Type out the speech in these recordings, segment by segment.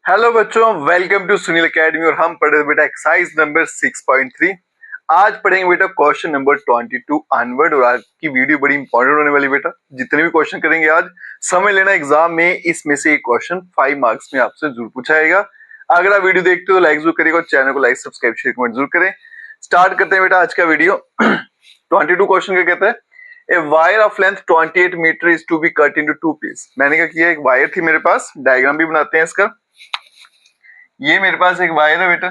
Hello बच्चों, welcome to Sunil academy. और हम पढ़ रहे बेटा एक्सरसाइज नंबर 6.3। आज पढ़ेंगे बेटा क्वेश्चन नंबर 22 ऑनवर्ड। और आज की वीडियो बड़ी इंपॉर्टेंट होने वाली बेटा। जितने भी क्वेश्चन करेंगे आज समझ लेना, एग्जाम में इसमें से एक क्वेश्चन 5 मार्क्स में आपसे जरूर पूछा जाएगा। अगर आप वीडियो देखते हो तो लाइक जरूर करिएगा, चैनल को लाइक सब्सक्राइब शेयर कमेंट जरूर करें। स्टार्ट करते हैं बेटा आज का वीडियो। 22 क्वेश्चन क्या कहता है, a wire of length 28 metre is to be cut into 2 piece. मैंने क्या किया, एक वायर थी मेरे पास, डायग्राम भी बनाते हैं इसका। ये मेरे पास एक वायर है बेटा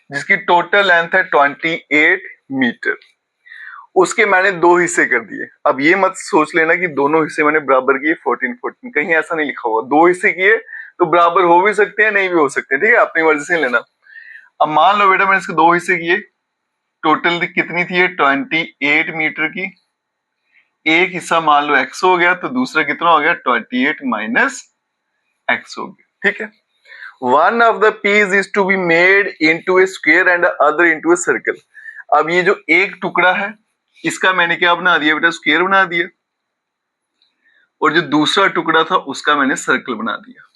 जिसकी टोटल लेंथ है 28 मीटर। उसके मैंने दो हिस्से कर दिए। अब ये मत सोच लेना कि दोनों हिस्से मैंने बराबर किए 14 कहीं ऐसा नहीं लिखा हुआ। दो हिस्से किए तो बराबर हो भी सकते हैं, नहीं भी हो सकते, ठीक है, अपनी मर्जी से लेना। अब मान लो बेटा मैंने इसके दो हिस्से किए, टोटल कितनी थी 28 मीटर की। एक हिस्सा मान लो x हो गया तो दूसरा कितना हो गया 28 माइनस x हो गया, ठीक है। One of the piece is to be made into a square and the other into a circle। अब ये जो एक टुकड़ा है इसका मैंने क्या बना दिया बेटा, स्क्वायर बना दिया। और जो दूसरा टुकड़ा था उसका मैंने सर्कल बना दिया।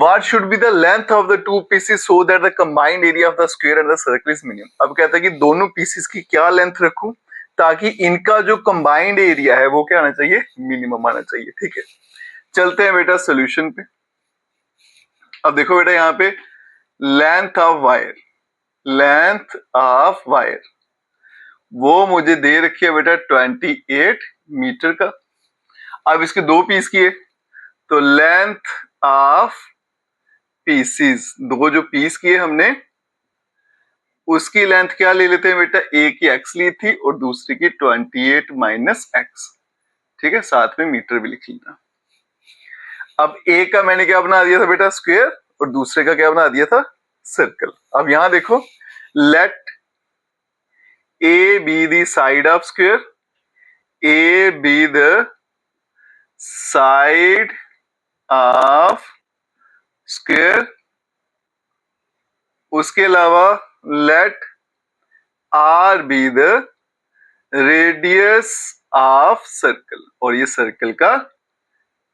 What should be the length of the two pieces so that the combined area of the square and the circle is minimum। अब कहता है कि दोनों पीसेस की क्या लेंथ रखूं ताकि इनका जो कंबाइंड एरिया है वो क्या आना चाहिए, मिनिमम आना चाहिए, ठीक है। चलते हैं बेटा सोल्यूशन पे। अब देखो बेटा यहाँ पे लेंथ ऑफ वायर वो मुझे दे रखी है बेटा 28 मीटर का। अब इसके दो पीस किए तो लेंथ ऑफ पीसीस, दो जो पीस किए हमने उसकी लेंथ क्या ले लेते हैं बेटा, एक की एक्स ली थी और दूसरी की 28 माइनस एक्स, ठीक है, साथ में मीटर भी लिख लेना। अब एक का मैंने क्या बना दिया था बेटा, स्क्वायर, और दूसरे का क्या बना दिया था, सर्कल। अब यहां देखो, late A be the side of square, A be the side of square। उसके अलावा let R be the radius of circle, और ये सर्कल का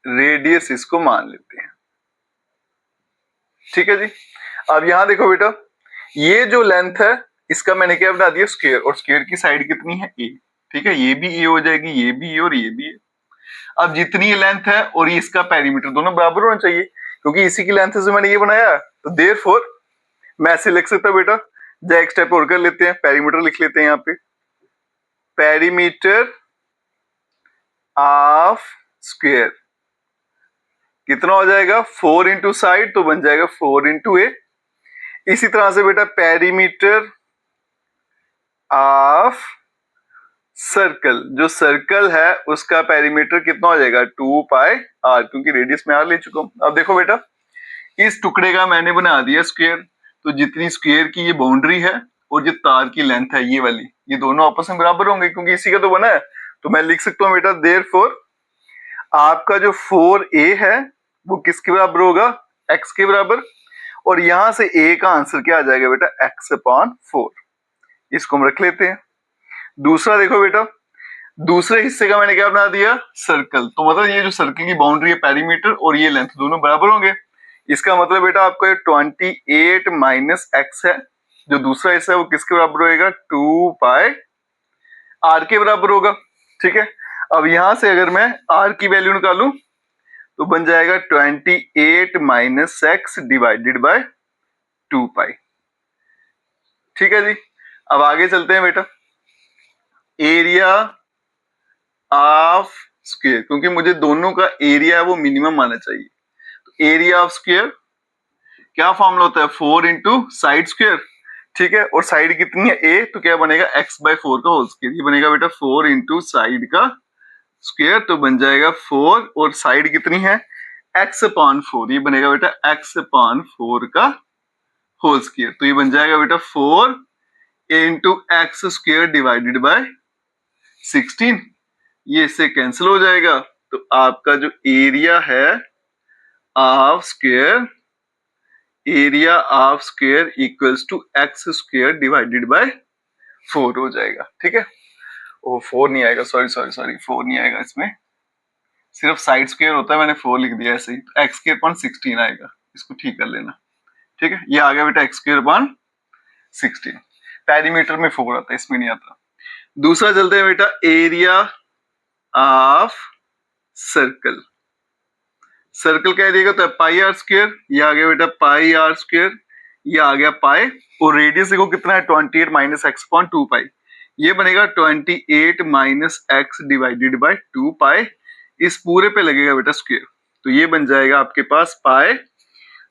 रेडियस इसको मान लेते हैं, ठीक है जी। अब यहां देखो बेटा, ये जो लेंथ है इसका मैंने क्या बना दिया, स्क्वायर, और स्क्वायर की साइड कितनी है a, ठीक है, ये भी a हो जाएगी, ये भी a और ये भी a। अब जितनी लेंथ है और ये इसका पेरीमीटर दोनों बराबर होना चाहिए, क्योंकि इसी की लेंथ से मैंने ये बनाया, तो देयरफॉर मैं ऐसे लिख सकता बेटा, जो एक स्टेप और कर लेते हैं, पेरीमीटर लिख लेते हैं यहाँ पे। पेरीमीटर ऑफ स्क्वायर कितना हो जाएगा, 4 इंटू साइड तो बन जाएगा 4 इंटू ए। इसी तरह से बेटा पेरीमीटर ऑफ सर्कल, जो सर्कल है उसका पेरीमीटर कितना हो जाएगा 2 पाई आर, क्योंकि रेडियस में आर ले चुका हूं। अब देखो बेटा, इस टुकड़े का मैंने बना दिया स्क्वायर, तो जितनी स्क्वायर की ये बाउंड्री है और जो तार की लेंथ है ये वाली, ये दोनों आपस में बराबर होंगे क्योंकि इसी का तो बना है। तो मैं लिख सकता हूं बेटा, देयरफॉर आपका जो 4a है वो किसके बराबर होगा, x के बराबर। और यहां से a का आंसर क्या आ जाएगा बेटा, x/4। इसको हम रख लेते हैं। दूसरा देखो बेटा, दूसरे हिस्से का मैंने क्या बना दिया, सर्कल। तो मतलब ये जो सर्कल की बाउंड्री है, पेरीमीटर और ये लेंथ दोनों बराबर होंगे। इसका मतलब बेटा आपको ये 28 माइनस एक्स है, जो दूसरा हिस्सा है वो किसके बराबर होगा, 2 पाई आर के बराबर होगा, ठीक है। अब यहां से अगर मैं आर की वैल्यू निकालूं तो बन जाएगा 28 माइनस एक्स डिवाइडेड बाय 2 पाई, ठीक है जी। अब आगे चलते हैं बेटा, एरिया ऑफ स्क्वायर, क्योंकि मुझे दोनों का एरिया है वो मिनिमम आना चाहिए। तो एरिया ऑफ स्क्वायर क्या फॉर्मूला होता है, 4 इंटू साइड स्क्वायर, ठीक है। और साइड कितनी है a, तो क्या बनेगा x/4 का होल स्क्वायर। ये बनेगा बेटा 4 इंटू साइड का स्क्वायर, तो बन जाएगा 4, और साइड कितनी है x/4, ये बनेगा बेटा x/4 का होल स्क्वायर। तो ये बन जाएगा बेटा 4 into x square divided bye 16। ये इससे कैंसिल हो जाएगा, तो आपका जो एरिया है of square, area of square equals to x square divided by 4 हो जाएगा, ठीक है। ओ 4 नहीं आएगा, सॉरी 4 नहीं आएगा इसमें, सिर्फ साइड स्क्वायर होता है, मैंने 4 लिख दिया ऐसे ही, तो एक्स स्क्वायर अपॉन 16 आएगा, इसको ठीक कर लेना। ठीक है, ये आ गया बेटा एक्स स्क्वायर अपॉन 16। पेरीमीटर में 4 आता है, इसमें नहीं आता। दूसरा चलते हैं बेटा, एरिया ऑफ सर्कल। सर्कल का एरिया तो पाई आर स्क्वायर, ये आ गया बेटा पाई आर स्क्वायर, ये आ गया पाई, और रेडियस देखो कितना है 28 माइनस एक्स अपॉन 2 पाई, ये बनेगा 28 माइनस एक्स डिवाइडेड बाय 2 पाई, इस पूरे पे लगेगा बेटा स्क्वायर, तो ये बन जाएगा आपके पास पाई,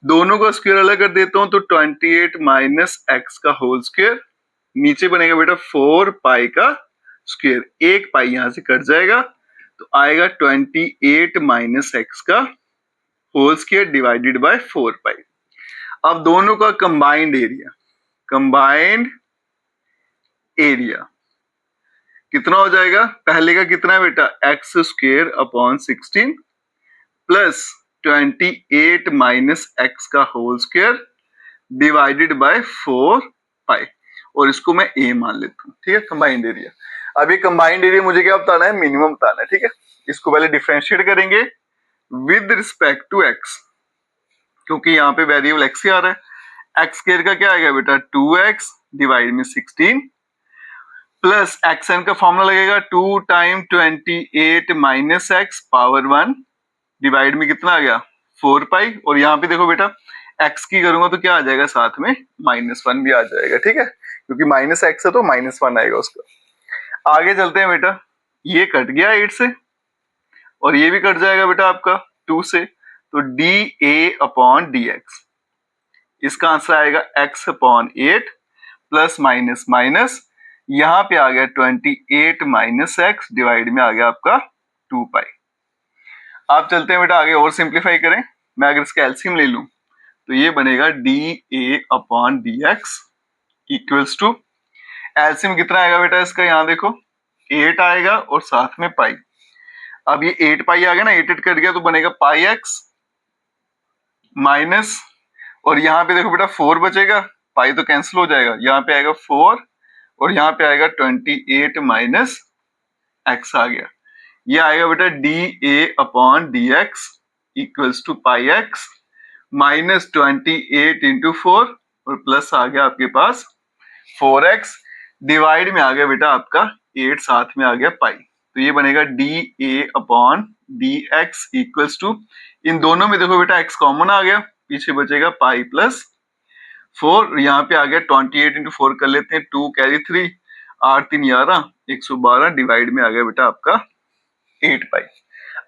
दोनों का स्क्वायर अलग कर देता हूं तो 28 माइनस एक्स का होल स्क्वायर, नीचे बनेगा बेटा 4 पाई का स्क्वायर, एक पाई यहां से कट जाएगा तो आएगा 28 माइनस एक्स का होल स्क्वायर डिवाइडेड बाय 4 पाई। अब दोनों का कंबाइंड एरिया कितना हो जाएगा, पहले का कितना है बेटा x square upon 16 plus 28 minus x का होल स्क्वायर डिवाइडेड बाय 4 पाई, और इसको मैं ए मान लेता हूं। ठीक है, कंबाइंड एरिया। अब ये कंबाइंड एरिया मुझे क्या बताना है, मिनिमम बताना है। ठीक है, इसको पहले डिफरेंशिएट करेंगे विद रिस्पेक्ट टू एक्स, क्योंकि यहाँ पे वेरिएबल एक्स ही आ रहा है। एक्स स्क्वायर का क्या आएगा बेटा 2x डिवाइड में 16 प्लस एक्स एन का फॉर्मूला लगेगा 2 time 28 minus x power 1 divide में कितना आ गया 4 पाई, और यहाँ पे देखो बेटा एक्स की करूंगा तो क्या आ जाएगा साथ में -1 भी आ जाएगा। ठीक है, क्योंकि माइनस एक्स है तो -1 आएगा उसका। आगे चलते हैं बेटा, ये कट गया 8 से और ये भी कट जाएगा बेटा आपका 2 से, तो D A upon d x, इसका आंसर आएगा x upon 8 plus minus minus, यहां पे आ गया 28 माइनस एक्स डिवाइड में आ गया आपका 2 पाई। आप चलते हैं बेटा आगे और सिंप्लीफाई करें, मैं अगर इसका एलसीएम ले लूं तो ये बनेगा d A upon d x equals to, LCM कितना आएगा बेटा इसका, यहां देखो 8 आएगा और साथ में पाई। अब ये 8 पाई आ गया ना, 8 कट गया तो बनेगा पाई एक्स माइनस, और यहाँ पे देखो बेटा 4 बचेगा, पाई तो कैंसिल हो जाएगा, यहाँ पे आएगा 4 और यहाँ पे आएगा 28 माइनस एक्स आ गया, ये आएगा बेटा d A upon d x equals to pi x minus 28 into 4 और प्लस आ गया आपके पास 4x डिवाइड में आ गया बेटा आपका 8 साथ में आ गया पाई, तो ये बनेगा d A upon d x equals to, इन दोनों में देखो बेटा x कॉमन आ गया, पीछे बचेगा पाई प्लस 4, यहाँ पे आ गया 28 इंटू 4 कर लेते हैं, 2 कैरी 3, 8 3 11 112 डिवाइड में आ गया बेटा आपका 8 पाई।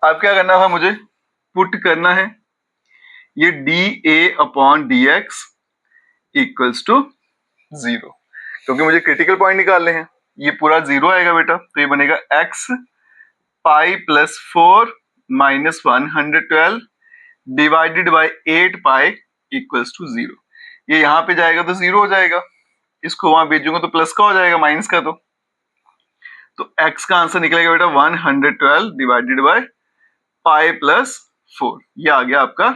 अब क्या करना है, मुझे पुट करना है ये d A upon d x equals to 0, क्योंकि मुझे क्रिटिकल पॉइंट निकालने हैं, ये पूरा 0 आएगा बेटा, तो ये बनेगा x pi plus 4 minus 112 divided by 8 pi equals to 0, ये यहाँ पे जाएगा तो 0 हो जाएगा, इसको वहां भेजूंगा तो प्लस का हो जाएगा माइनस का, तो x का आंसर निकलेगा बेटा 112 डिवाइडेड बाय पाई प्लस 4, ये आ गया आपका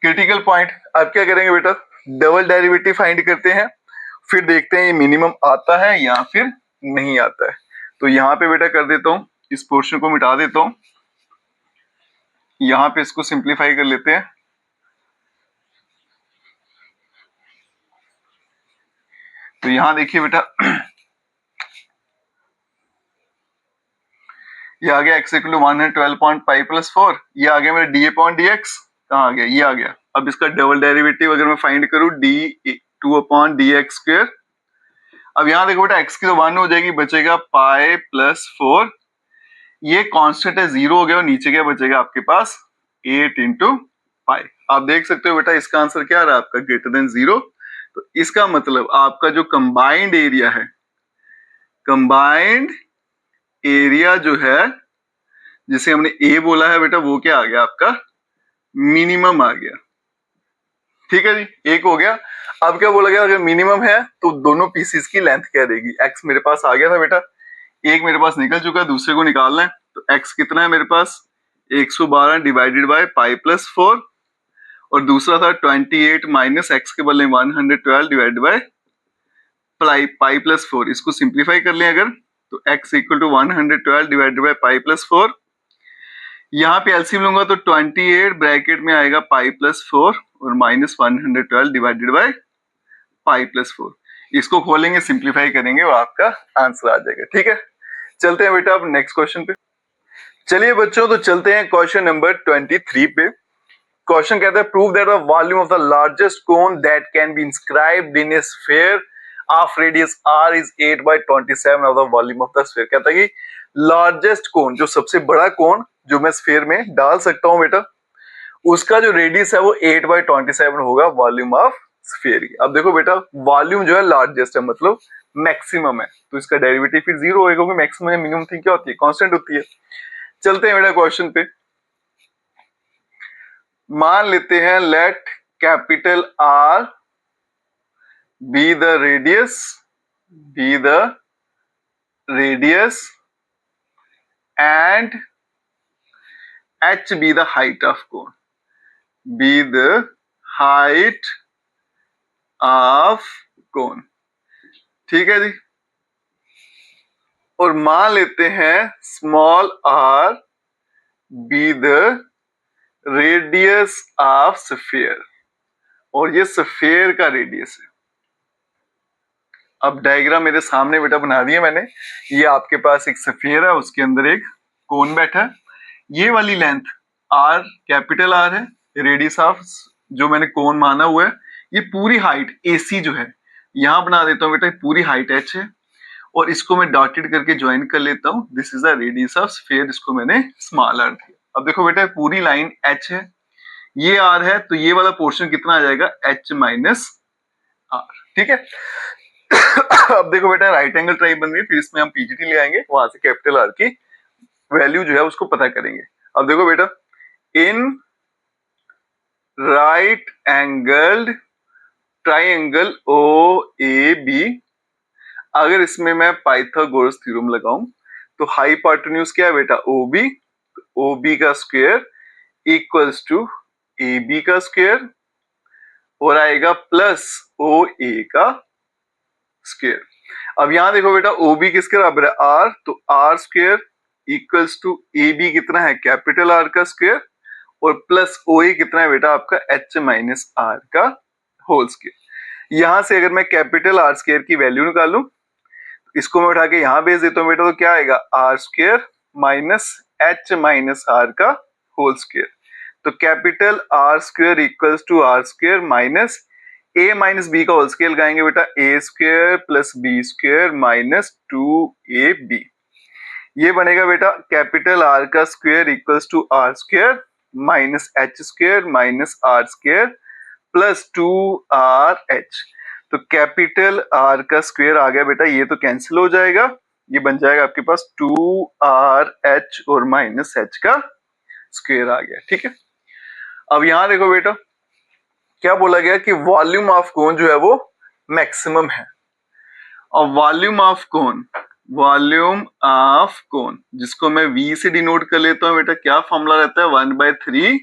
क्रिटिकल पॉइंट। अब क्या करेंगे बेटा, डबल डेरिवेटिव फाइंड करते हैं, फिर देखते हैं ये मिनिमम आता है या फिर नहीं आता है। तो यहाँ पे बेटा कर देता हूं, इस पोर्शन को मिटा देता हूं, यहाँ पे इसको सिंप्लीफाई कर लेते हैं। तो यहां देखिए बेटा ये आ गया x इक्वल टू 112.5 प्लस 4, ये आ गया मेरा डी अपॉन डी एक्स, कहाँ आ गया, ये आ गया। अब इसका डबल डेरिवेटिव अगर मैं फाइंड करूं D 2 upon d x square, अब यहाँ देखो बेटा x की तो 1 हो जाएगी, बचेगा पाई प्लस 4, ये कांस्टेंट है 0 हो गया, और नीचे क्या बचेगा आपके पास 8 इंटू पाई। आप देख सकते हो बेटा इसका आंसर क्या आ रहा है आपका ग्रेटर देन 0, तो इसका मतलब आपका जो कंबाइंड एरिया है, कंबाइंड एरिया जो है जिसे हमने ए बोला है बेटा, वो क्या आ गया आपका मिनिमम आ गया। ठीक है जी, एक हो गया। अब क्या बोला गया, अगर मिनिमम है तो दोनों पीसीस की लेंथ क्या रहेगी, एक्स मेरे पास आ गया था बेटा, एक मेरे पास निकल चुका है, दूसरे को निकालना है, तो एक्स कितना है मेरे पास 112 डिवाइडेड बाय पाई प्लस 4, और दूसरा था 28 माइनस एक्स के बदले 112 डिवाइडेड बाय पाई प्लस 4, इसको सिंप्लीफाई कर लें अगर, तो x equal to 112 divided by pi plus 4, यहाँ पे एलसीएम लूंगा तो 28 ब्रैकेट में आएगा पाई प्लस 4 और minus 112 divided by pi plus 4। इसको खोलेंगे, सिंप्लीफाई करेंगे, वो आपका आंसर आ जाएगा। ठीक है, चलते हैं बेटा अब नेक्स्ट क्वेश्चन पे। चलिए बच्चों, तो चलते हैं क्वेश्चन नंबर 23 पे। क्वेश्चन कहता है prove that the volume of the largest cone that can be inscribed in A sphere of radius r is 8/27 of the volume of the sphere. कहता है कि लार्जेस्ट कोन, जो सबसे बड़ा कोन जो मैं स्फीयर में डाल सकता हूं बेटा, उसका जो रेडियस है वो 8/27 होगा वॉल्यूम ऑफ स्फीयर की। अब देखो बेटा, वॉल्यूम जो है लार्जेस्ट है, मतलब मैक्सिमम है, तो इसका डेरिवेटिव फिर जीरो होगा, क्योंकि मैक्सिमम या मिनिमम थिंग क्या होती है, कांस्टेंट होती है। चलते हैं बेटा क्वेश्चन पे। मान लेते हैं let capital R be the radius and h be the height of cone, be the height of cone। ठीक है जी। और मान लेते हैं small r be the radius of sphere, और ये स्फीयर का रेडियस है। अब डायग्राम मेरे सामने बेटा बना दिया मैंने। ये आपके पास एक स्फीयर है, उसके अंदर एक कोन बैठा है। ये वाली लेंथ r कैपिटल R है, रेडियस ऑफ जो मैंने कोन माना हुआ है। ये पूरी हाइट AC जो है, यहां बना देता हूं बेटा, पूरी हाइट h है, और इसको मैं डॉटेड करके ज्वाइन कर लेता हूं। This is the radius of sphere, इसको मैंने स्मॉल r दिया। अब देखो बेटा, पूरी लाइन h है, ये r है, तो ये वाला पोर्शन कितना आ जाएगा, h माइनस r। ठीक है। अब देखो बेटा, राइट एंगल ट्राइंगल बन रही है, फिर इसमें हम पीजीटी ले आएंगे, वहां से कैपिटल R की वैल्यू जो है उसको पता करेंगे। अब देखो बेटा, in right angled triangle OAB, अगर इसमें मैं पाइथागोरस थ्योरम लगाऊं तो हाइपोटेन्यूज क्या है बेटा, OB, OB का स्क्वायर इक्वल्स टू AB का स्क्वायर, और आएगा प्लस OA का स्क्वायर। अब यहां देखो बेटा, OB किसके बराबर है, R, तो R square equals to AB कितना है, कैपिटल R का स्क्वायर, और प्लस OA कितना है बेटा, आपका H माइनस R का होल स्क्वायर। यहां से अगर मैं कैपिटल R स्क्वायर की वैल्यू निकालूं, इसको मैं उठा के यहां भेज देता हूं बेटा, तो क्या आएगा, R square minus H minus R का होल स्क्वायर। तो capital R square equals to R square minus A minus B का होल स्क्वायर लगाएंगे बेटा, A square plus B square minus 2AB। ये बनेगा बेटा कैपिटल R का square equals to R square minus H square minus R square plus 2RH। तो capital R का square आ गया बेटा, ये तो कैंसिल हो जाएगा, ये बन जाएगा आपके पास 2RH और माइनस H का स्क्वायर आ गया। ठीक है। अब यहां देखो बेटा, क्या बोला गया कि वॉल्यूम ऑफ कोन जो है वो मैक्सिमम है, और वॉल्यूम ऑफ कोन जिसको मैं V से डिनोट कर लेता हूं बेटा, क्या फॉर्मूला रहता है, 1/3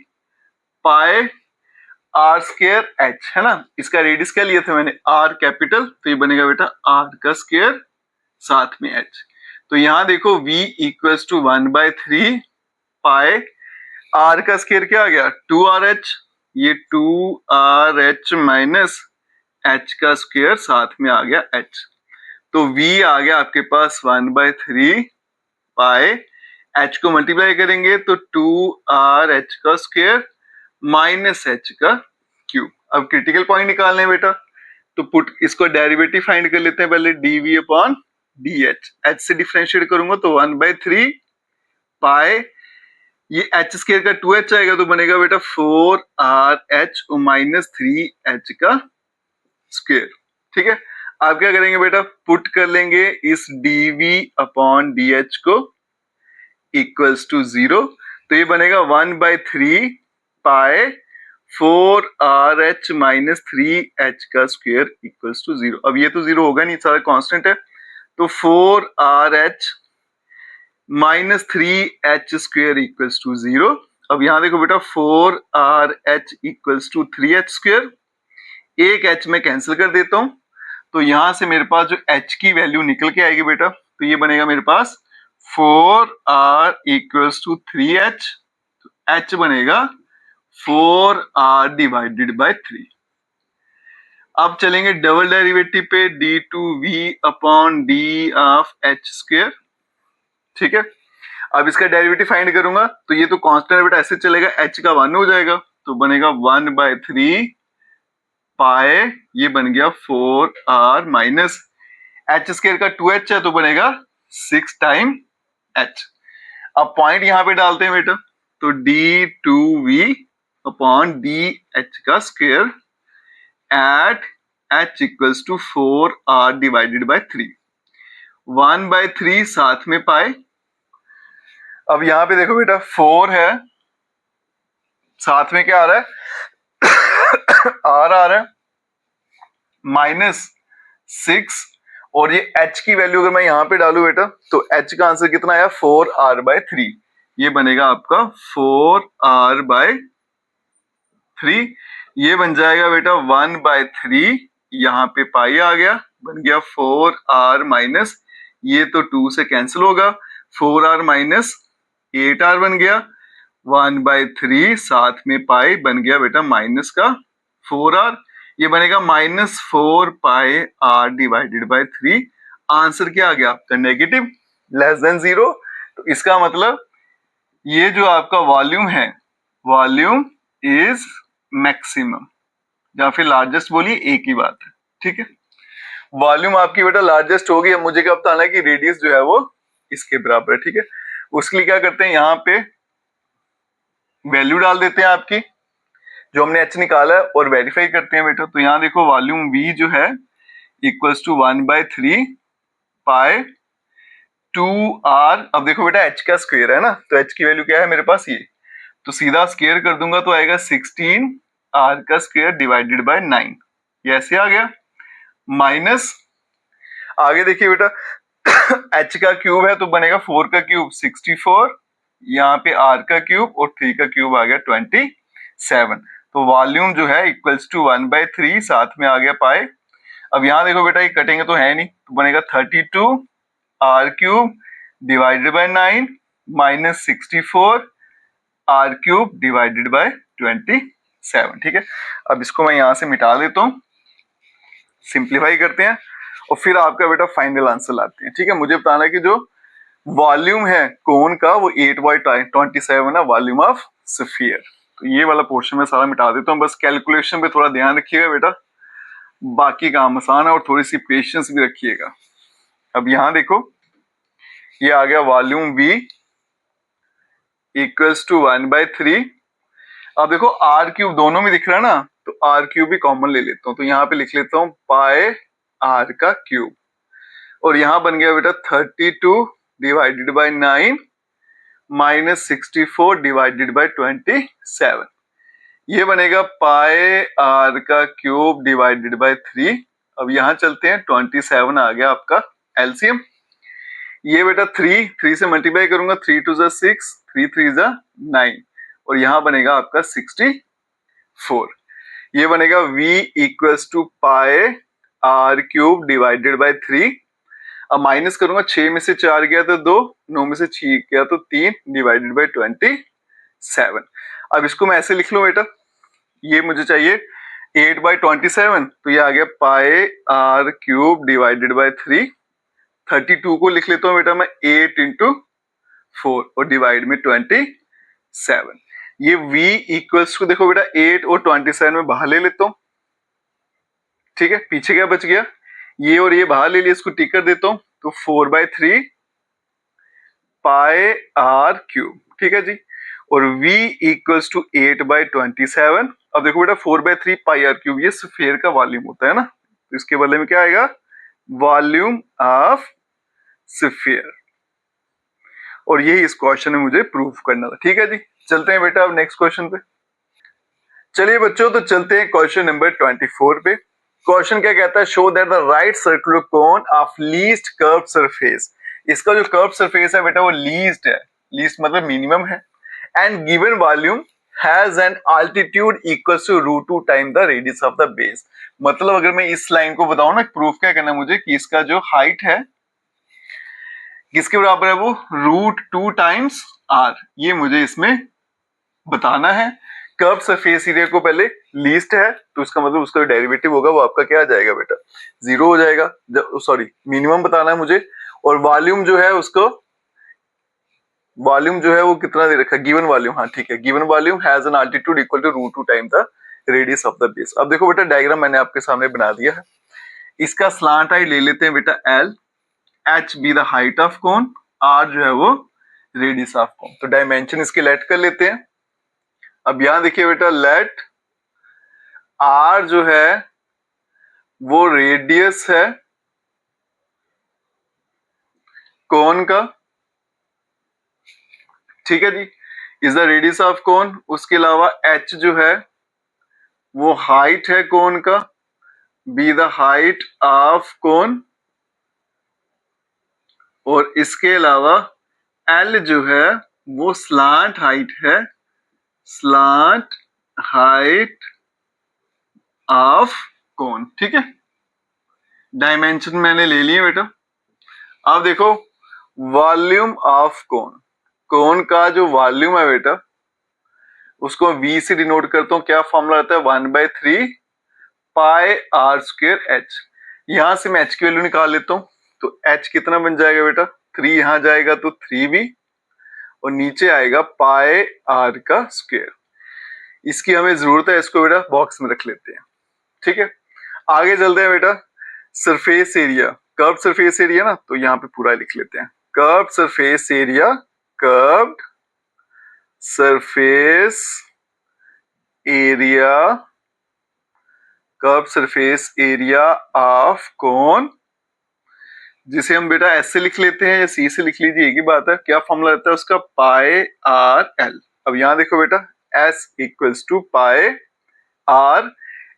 पाई R स्क्वायर H, है ना। इसका रेडियस क्या लिया था मैंने, R कैपिटल, तो ये बनेगा बेटा R का स्क्वायर साथ में H। तो यहां देखो V equals to 1/3 pi R का स्क्वायर क्या आ गया, 2RH, ये 2RH माइनस H का स्क्वायर साथ में आ गया H। तो V आ गया आपके पास 1/3 पाई, H को मल्टीप्लाई करेंगे तो 2RH का स्क्वायर माइनस H का क्यूब। अब क्रिटिकल पॉइंट निकालने हैं बेटा, तो पुट इसको डेरिवेटिव फाइंड कर लेते हैं पहले, dV अपॉन dH। H से डिफरेंशिएट करूंगा तो 1/3 पाई, ये H स्क्वायर का 2H आएगा, तो बनेगा बेटा 4RH माइनस 3H का स्क्वायर। ठीक है। आप क्या करेंगे बेटा, पुट कर लेंगे इस dV अपॉन dH को इक्वल्स टू 0, तो ये बनेगा 1/3 पाई 4RH माइनस 3H का स्क्वायर इक्वल्स टू 0। अब ये तो 0 होगा नहीं, सारा कांस्टेंट है, तो 4RH minus 3H square equals to 0। अब यहां देखो बेटा, 4RH equals to 3H square, एक H में कैंसिल कर देता हूं, तो यहां से मेरे पास जो H की वैल्यू निकल के आएगी बेटा, तो ये बनेगा मेरे पास 4R equals to 3H h बनेगा 4r डिवाइडेड बाय 3। अब चलेंगे डबल डेरिवेटिव पे, d2v upon d of h square. ठीक है, अब इसका डेरिवेटिव फाइंड करूंगा तो ये तो कांस्टेंट बेटा ऐसे चलेगा, h का 1 हो जाएगा तो बनेगा 1/3 पाए, ये बन गया 4r माइनस h स्क्वायर का 2h है तो बनेगा 6 टाइम h। अब पॉइंट यहां पे डालते हैं बेटा, तो d2v अपॉन dh का square at h equals to 4r divided by 3, 1/3 साथ में पाए। अब यहां पे देखो बेटा 4 है, साथ में क्या आ रहा है r आ रहा है माइनस 6, और ये h की वैल्यू अगर मैं यहां पे डालू बेटा तो h का आंसर कितना आया 4r/3, ये बनेगा आपका 4r/3, ये बन जाएगा बेटा 1/3, यहाँ पे पाई आ गया, बन गया 4r माइनस, ये तो 2 से कैंसिल होगा, 4r माइनस 8r बन गया, 1/3 साथ में पाई बन गया बेटा माइनस का 4r, ये बनेगा -4 पाई r डिवाइडेड बाय 3। आंसर क्या आ गया आपका नेगेटिव लेस देन 0। तो इसका मतलब ये जो आपका वॉल्यूम है, वॉल्यूम इज मैक्सिमम, या फिर लार्जेस्ट बोलिए, एक ही बात है। ठीक है, वॉल्यूम आपकी बेटा लार्जेस्ट होगी। अब मुझे क्या बताना है कि रेडियस जो है वो इसके बराबर है। ठीक है, उसके लिए क्या करते हैं, यहाँ पे वैल्यू डाल देते हैं आपकी जो हमने h निकाला है और वेरीफाई करते हैं बेटा। तो यहाँ देखो वॉल्यूम v जो है इक्वल्स टू 1/3 पाई 2r। अब देखो बेटा h का स्क्वायर है ना, तो h की वैल्यू क्या है मेरे पास ये, तो सीधा स्क्वायर कर दूंगा तो आएगा 16r का स्क्वायर डिवाइडेड बाय 9, ये ऐसे आ गया। माइनस आगे देखिए बेटा h का क्यूब है तो बनेगा 4 का क्यूब 64, यहाँ पे r का क्यूब और 3 का क्यूब आ गया 27। तो वॉल्यूम जो है इक्वल्स टू 1/3 साथ में आ गया पाए। अब यहाँ देखो बेटा ये कटेंगे तो है नहीं, तो बनेगा 32 r cube divided by 9 minus 64 r cube divided by 27। ठीक है, अब इसको मैं यहां से मिटा देता हूं, सिंप्लीफाई करते हैं और फिर आपका बेटा फाइनल आंसर लाते हैं। ठीक है, मुझे बताना है कि जो वॉल्यूम है कोन का वो 8/27 है, वॉल्यूम ऑफ स्फीयर। तो ये वाला पोर्शन में सारा मिटा देता हूँ, बस कैलकुलेशन पे थोड़ा ध्यान रखिएगा बेटा, बाकी काम आसान है और थोड़ी सी पेशेंस भी रखिएगा। अब यहां देखो ये आ गया वॉल्यूम v इक्वल्स टू 1/3। अब देखो r क्यूब दोनों में दिख रहा है ना, तो r क्यूब भी कॉमन ले लेता हूँ, तो यहाँ पे लिख लेता हूँ पाए r का क्यूब, और यहाँ बन गया बेटा 32 divided by 9 minus 64 divided by 27, ये बनेगा पाए r का क्यूब डिवाइडेड बाय 3। अब यहाँ चलते हैं, 27 आ गया आपका एलसीएम, ये बेटा 3 से मल्टीप्लाई करूंगा, 3 2 जा 6, 3 3 जा 9, और यहाँ बनेगा आपका 64, ये बनेगा v इक्वल्स टू पाए r क्यूब डिवाइडेड बाय 3। अब माइनस करूंगा, 6 में से 4 गया तो 2, 9 में से 6 गया तो 3 डिवाइडेड बाय 27। अब इसको मैं ऐसे लिख लूं बेटा, ये मुझे चाहिए 8/27, तो ये आ गया पाए r क्यूब डिवाइडेड बाय 3। 32 को लिख लेता हूँ बेटा मैं 8 इंटू 4 और डिवाइड में 27। ये v इक्वल्स टू देखो बेटा 8 और 27 में बाहर ले लेता हूँ। ठीक है, पीछे क्या बच गया, ये और ये बाहर ले लिया, इसको टिक कर देता हूँ, तो 4/3 पाए r क्यूब। ठीक है जी, और v इक्वल्स टू 8/27। अब देखो बेटा 4/3 पाई r क्यूब ये स्फीयर का वॉल्यूम होता है ना, तो इसके बदले में क्या आएगा, वॉल्यूम ऑफ स्फीयर, और यही इस क्वेश्चन में मुझे प्रूफ करना था। ठीक है जी, चलते हैं बेटा अब नेक्स्ट क्वेश्चन पे। चलिए बच्चों, तो चलते हैं क्वेश्चन नंबर 24 पे। क्वेश्चन क्या कहता है, show that the right circular cone of least curve surface, इसका जो कर्व सरफेस है बेटा वो लीस्ट है, लीस्ट मतलब मिनिमम है, and given volume has an altitude equals to √2 time the radius of the base. मतलब अगर मैं इस लाइन को बताऊं ना, प्रूफ क्या करना है मुझे कि इसका जो हाइट है किसके बराबर है, वो √2 टाइम्स r, ये मुझे इसमें बताना है। कर्व सरफेस एरिया को पहले लीस्ट है तो इसका मतलब उसका डेरिवेटिव होगा वो आपका क्या आ जाएगा बेटा, 0 हो जाएगा। सॉरी, मिनिमम बताना है मुझे। और वॉल्यूम जो है उसको, वॉल्यूम जो है वो कितना दे रखा है, गिवन वॉल्यूम, हाँ ठीक है, given volume has an altitude equal to √2 time the radius of the base. अब देखो बेटा डायग्राम मैंने आपके सामने बना दिया है। इसका स्लांट आई ले लेते हैं बेटा L, H be the height of cone, R जो है वो रेडियस ऑफ कोन। तो डायमेंशन इसके लेट कर लेते हैं। अब यहां देखिए बेटा, लेट आर जो है वो रेडियस है कोन का, ठीक है जी, is the radius of cone. उसके अलावा एच जो है वो हाइट है कोन का, बी द हाइट ऑफ कोन, और इसके अलावा एल जो है वो स्लांट हाइट है, स्लांट हाइट ऑफ कोन, ठीक है। डायमेंशन मैंने ले लिए बेटा। अब देखो वॉल्यूम ऑफ कोन, कोन का जो वॉल्यूम है बेटा उसको v से डिनोट करता हूं, क्या फॉर्मूला आता है, 1/3 पाई आर स्क्वायर एच। यहां से मैं h की वैल्यू निकाल लेता हूं, तो h कितना बन जाएगा बेटा, 3 यहां जाएगा तो 3v, और नीचे आएगा पाई आर का स्क्वायर। इसकी हमें जरूरत है, इसको बेटा बॉक्स में रख लेते हैं, ठीक है। आगे चलते हैं बेटा, surface area, curve surface area ना, तो यहाँ पे पूरा लिख लेते हैं, curve surface area, curved surface area, curve surface area of cone, जिसे हम बेटा एस से लिख लेते हैं या सी से लिख लीजिए, एक ही बात है। क्या फॉर्मूला रहता है उसका, पाई आर एल। अब यहां देखो बेटा, S equals to pi are,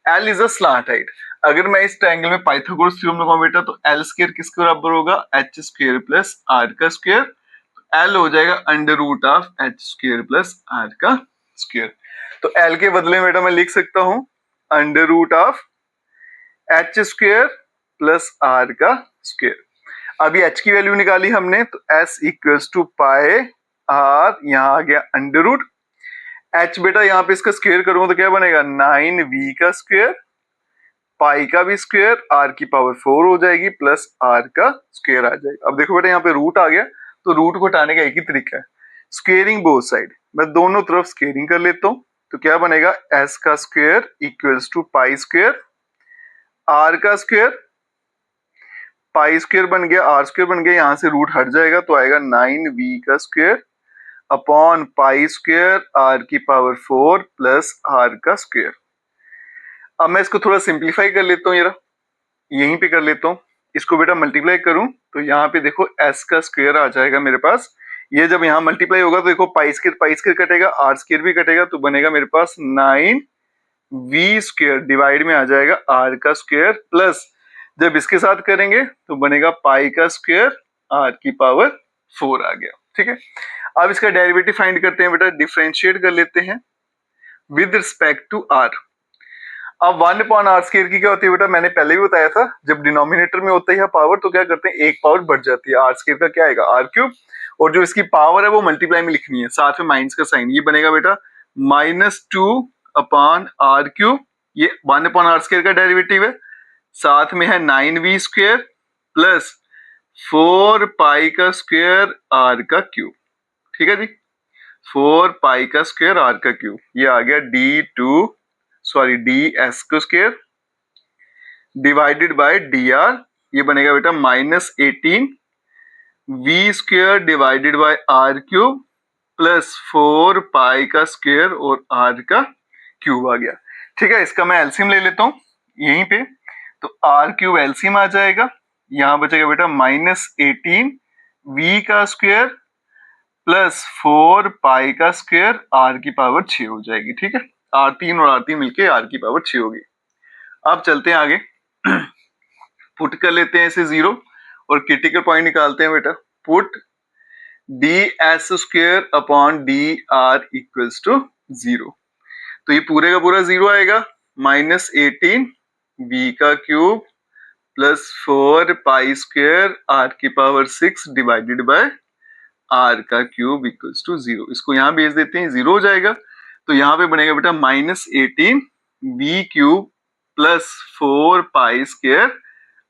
L is a slant height. अगर मैं इस ट्रायंगल में पाइथागोरस थ्योरम लगाऊं बेटा, तो एल स्क्वायर किसके बराबर होगा, एच स्क्वायर प्लस आर का स्क्वायर। एल हो जाएगा under root of H square plus are का स्क्वायर। तो एल के बदले में बेटा मैं लिख सकता हूं under root of H square plus are का स्क्वायर। अभी एच की वैल्यू निकाली हमने, तो S equals to pi R, यहां आ गया अंडर रूट एच, बेटा यहाँ पे इसका स्क्वायर करूंगा तो क्या बनेगा, 9v का स्क्वायर, पाई का भी स्क्वायर, आर की पावर 4 हो जाएगी, प्लस आर का स्क्वायर आ जाएगा। अब देखो बेटा यहाँ पे रूट आ गया, तो रूट को हटाने का एक ही तरीका है, स्क्वेयरिंग बोथ साइड। मैं दोनों तरफ स्क्वेयरिंग कर लेता हूं, तो क्या बनेगा, एस का square equals to pi square, R का स्क्वायर, पाई स्क्वायर बन गया, आर स्क्वायर बन गया, यहां से रूट हट जाएगा तो आएगा 9v का square upon pi square are की पावर 4 प्लस आर का स्क्वायर। अब मैं इसको थोड़ा सिंप्लीफाई कर लेता हूँ, यहीं पे कर लेता हूँ। इसको बेटा मल्टीप्लाई करूं तो यहाँ पे देखो s का स्क्वायर आ जाएगा मेरे पास। ये जब यहाँ मल्टीप्लाई होगा तो देखो पाई स्क्वायर कटेगा, आर स्क्वायर भी कटेगा, तो बनेगा मेरे पास 9v स्क्वायर डिवाइड में आ जाएगा आर का स्क्वायर, प्लस जब इसके साथ करेंगे तो बनेगा पाई का स्क्वायर आर की पावर 4 आ गया, ठीक है। अब इसका डेरिवेटिव फाइंड करते हैं बेटा, डिफरेंशिएट कर लेते हैं विद रिस्पेक्ट टू आर। अब 1/r स्क्वायर की क्या होती है बेटा, मैंने पहले भी बताया था, जब डिनोमिनेटर में होता है पावर तो क्या करते हैं, एक पावर बढ़ जाती है, आर स्क्वायर का क्या आएगा आर क्यूब, और जो इसकी पावर है वो मल्टीप्लाई में लिखनी है, साथ में माइनस का साइन, ये बनेगा बेटा -2/r क्यूब, ये 1/r स्क्वायर का डेरिवेटिव है, साथ में है 9v स्क्वायर प्लस 4 पाई का स्क्वायर आर का क्यूब, ठीक है जी, 4 पाई का स्क्वायर आर का क्यूब, ये आ गया ds का स्क्वायर डिवाइडेड बाय dr, ये बनेगा बेटा -18v square divided bye r cube plus 4 पाई का स्क्वायर और r का क्यूब आ गया, ठीक है। इसका मैं एलसीएम ले लेता हूं यहीं पे, तो r क्यूब एलसीएम आ जाएगा, यहां बचेगा बेटा -18v का स्क्वायर प्लस 4 पाई का स्क्वायर r की पावर 6 हो जाएगी, ठीक है। r3 और r3 मिलके r की पावर 6 होगी। अब चलते हैं आगे, पुट कर लेते हैं इसे 0 और क्रिटिकल पॉइंट निकालते हैं बेटा, put ds square upon dr equals to 0, तो ये पूरे का पूरा 0 आएगा, -18v का cube plus 4 pi square r की पावर 6 डिवाइडेड बाय r का क्यूब इक्वल्स टू 0, इसको यहां भेज देते हैं, 0 हो जाएगा। तो यहाँ पे बनेगा बेटा -18v³ प्लस 4π²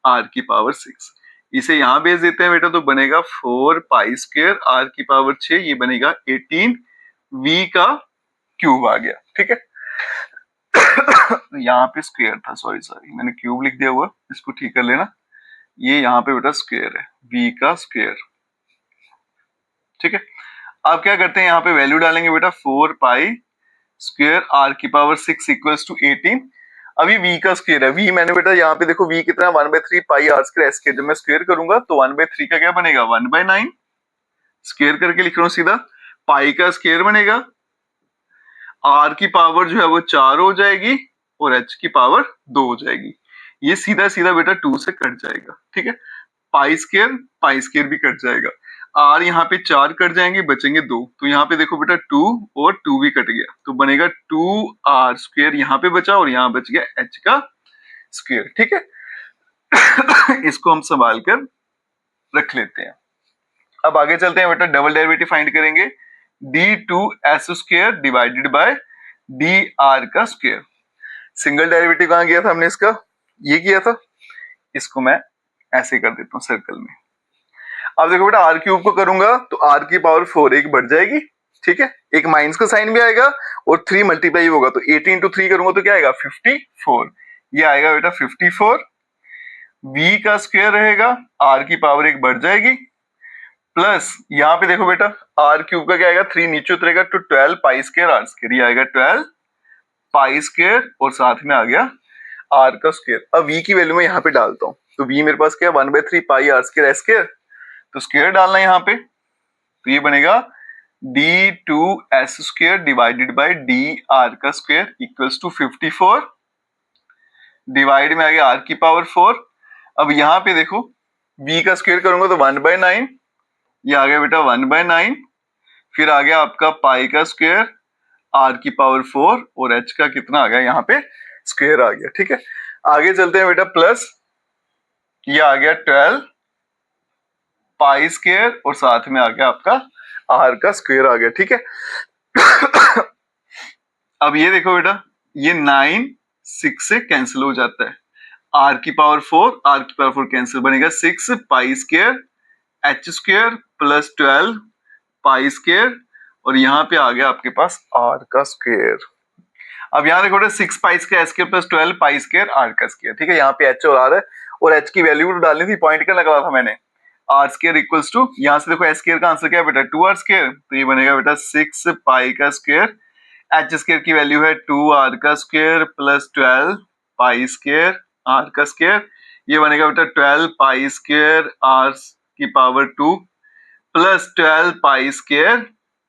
r⁻6। इसे यहाँ भेज देते हैं बेटा, तो बनेगा 4π² r⁻6, ये बनेगा 18v³ आ गया। ठीक है यहाँ पे स्क्वायर था, सॉरी मैंने क्यूब लिख दिया हुआ, इसको ठीक कर लेना। ये यहाँ पे बेटा स्क्वायर है, v²। ठीक है, अब क्या करते हैं, यहाँ पे वैल्यू डालेंगे बेटा 4π² r⁻6 इक्वल्स टू 18। अभी v का स्क्वायर है, v मैंने बेटा यहाँ पे देखो v कितना है 1/3 पाई r²। जब मैं स्क्वायर करूंगा तो 1/3 का क्या बनेगा 1/9, स्क्वायर करके लिख रहा हूँ सीधा। पाई का स्क्वायर बनेगा, r की पावर जो है वो 4 हो जाएगी और h की पावर 2 हो जाएगी। ये सीधा सीधा बेटा 2 से कट जाएगा। ठीक है, पाई स्क्वायर भी कट जाएगा, r यहाँ पे 4 कट जाएंगे, बचेंगे 2। तो यहाँ पे देखो बेटा 2 और 2 भी कट गया, तो बनेगा 2r² यहाँ पे बचा और यहाँ बच गया h का स्क्वायर। ठीक है इसको हम संभाल कर रख लेते हैं। अब आगे चलते हैं बेटा, डबल डेरिवेटिव फाइंड करेंगे, d2s² डिवाइडेड बाय dr का स्क्वायर। सिंगल डेरिवेटिव कहां गया था हमने इसका, ये किया था, इसको मैं ऐसे कर देता हूं सर्कल में। अब देखो बेटा r³ को करूंगा तो r⁻4 एक बढ़ जाएगी। ठीक है, एक माइनस का साइन भी आएगा और 3 मल्टीप्लाई होगा, तो 18 × 3 करूंगा तो क्या आएगा 54। ये आएगा बेटा 54। v का स्क्वायर रहेगा, r⁻1 एक बढ़ जाएगी, प्लस यहाँ पे देखो बेटा r³ का क्या आएगा, 3 नीचे उतरेगा तो 12π² r², ये आएगा 12π² और साथ में आ गया r का स्क्वायर। अब v की वैल्यू मैं यहाँ पे डालता हूँ, तो v मेरे पास क्या 1/3 पाई r², तो स्क्वायर डालना है यहाँ पे, तो ये बनेगा d2s² डिवाइडेड बाय dr का स्क्वायर इक्वल्स टू 54। डिवाइड में आ गया r⁻4। अब यहाँ पे देखो v का स्क्वायर करूंगा तो 1/9, ये आ गया बेटा 1/9। फिर आ गया आपका पाई का स्क्वायर, r⁻4 और h का कितना आ गया यहाँ पे स्क्वायर आ गया। ठीक है, आगे चलते हैं बेटा, प्लस ये आ गया 12π² और साथ में आ गया आपका r का स्क्वायर आ गया। ठीक है अब ये देखो बेटा, ये 9 6 से कैंसिल हो जाता है, r⁻4 कैंसिल, बनेगा 6π² h² प्लस 12π² और यहाँ पे आ गया आपके पास r का स्क्वायर। अब यहाँ देखो 6π² प्लस 12π² r का स्क्वायर। ठीक है, यहाँ पे h और r है और h की वैल्यू डालनी थी, पॉइंट क्या लगा था मैंने, r² इक्वल्स टू, यहाँ से देखो h² का आंसर क्या है बेटा 2r², तो ये बनेगा बेटा 6π², h² की वैल्यू है 2r का स्क्वायर प्लस 12π² r का स्क्वायर, ये बनेगा बेटा 12π² r⁻2 प्लस 12π²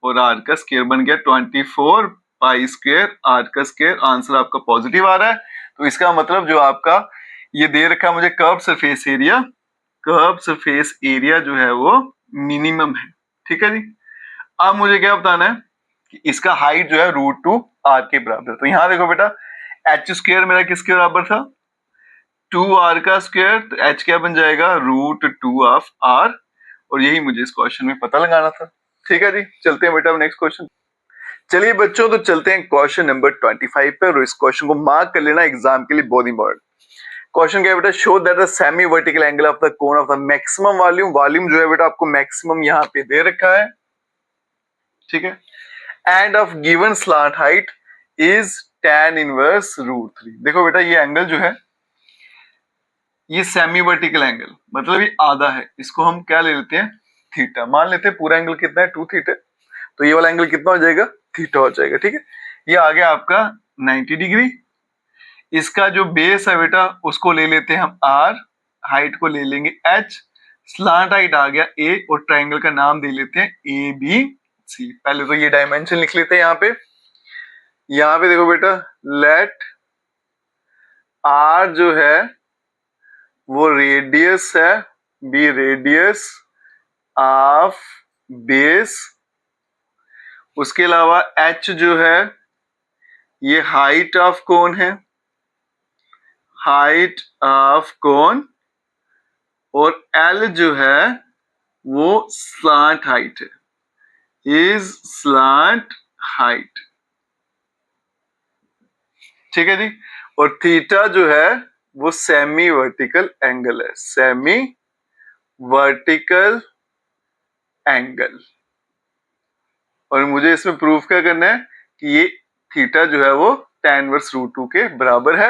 और r का स्क्वायर बन गया 24π² r का स्क्वायर। आंसर आपका पॉजिटिव आ रहा है, तो इसका मतलब जो आपका ये दे रखा है मुझे curve surface area, curve surface area जो है वो मिनिमम है। ठीक है जी, अब मुझे क्या बताना है कि इसका हाइट जो है √2r के बराबर। तो यहाँ देखो बेटा h² मेरा किसके बराबर था 2r का स्क्वायर, तो h क्या बन जाएगा √2r, और यही मुझे इस क्वेश्चन में पता लगाना था। ठीक है जी, चलते हैं बेटा नेक्स्ट क्वेश्चन। चलिए बच्चों, तो चलते हैं क्वेश्चन नंबर 25 पे, और इस क्वेश्चन को मार्क कर लेना एग्जाम के लिए, बहुत इंपॉर्टेंट क्वेश्चन। क्या है बेटा, show that the semi vertical angle of the cone of the maximum volume. Volume जो है बेटा आपको मैक्सिमम यहाँ पे दे रखा है। ठीक है, end of given slant height is tan inverse √3। देखो बेटा ये एंगल जो है ये सेमी वर्टिकल एंगल, मतलब ये आधा है, इसको हम क्या ले लेते हैं थीटा, मान लेते हैं पूरा एंगल कितना है 2 थीटा, तो ये वाला एंगल कितना हो जाएगा थीटा हो जाएगा। ठीक है, ये आ गया आपका 90 डिग्री। इसका जो बेस है बेटा उसको ले लेते हैं हम r, हाइट को ले लेंगे h, स्लांट हाइट आ गया a और ट्राइंगल का नाम दे लेते हैं ABC। पहले तो ये डायमेंशन लिख लेते हैं यहाँ पे देखो बेटा, लेट r जो है वो रेडियस है, बी रेडियस ऑफ बेस, उसके अलावा h जो है ये हाइट ऑफ कोन है, हाइट ऑफ कोन, और L जो है वो स्लांट हाइट है, इज स्लांट हाइट। ठीक है जी। और थीटा जो है वो सेमी वर्टिकल एंगल है, सेमी वर्टिकल एंगल। और मुझे इसमें प्रूफ क्या करना है कि ये थीटा जो है वो tan इनवर्स रूट 2 के बराबर है।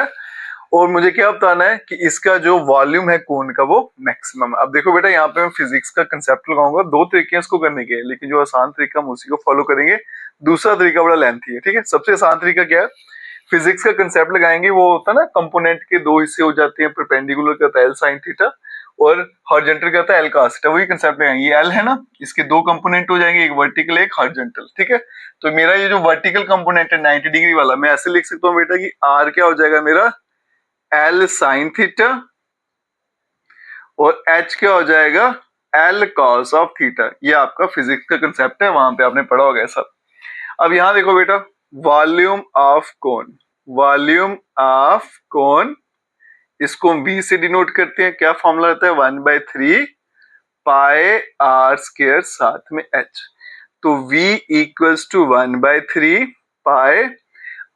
और मुझे क्या बताना है कि इसका जो वॉल्यूम है कोन का वो मैक्सिमम है। अब देखो बेटा, यहाँ पे मैं फिजिक्स का कंसेप्ट लगाऊंगा, दो तरीके हैं इसको करने के, लेकिन जो आसान तरीका हम उसी को फॉलो करेंगे। दूसरा तरीका बड़ा लेंथी है, ठीक है। सबसे आसान तरीका क्या है, फिजिक्स का कंसेप्ट लगाएंगे, वो होता है ना कंपोनेंट के दो हिस्से हो जाते हैं, परपेंडिकुलर का होता है एल साइन थीटा और हॉरिजॉन्टल का होता है एल कॉस थीटा। वही कंसेप्ट लगाएंगे, ये एल है ना, इसके दो कंपोनेंट हो जाएंगे, एक वर्टिकल एक हॉरिजॉन्टल, ठीक है। तो मेरा ये जो वर्टिकल कंपोनेंट है 90 डिग्री वाला, मैं ऐसे लिख सकता हूँ बेटा कि आर क्या हो जाएगा मेरा एल साइन थीटा और एच क्या हो जाएगा एल कॉस ऑफ थीटा। ये आपका फिजिक्स का कंसेप्ट है, वहां पे आपने पढ़ा होगा सब। अब यहां देखो बेटा, volume of cone, volume of cone, इसको हम v से डिनोट करते हैं। क्या फॉर्मूला रहता है 1/3 पाई आर स्क्वायर साथ में h। तो v equals to 1/3 pi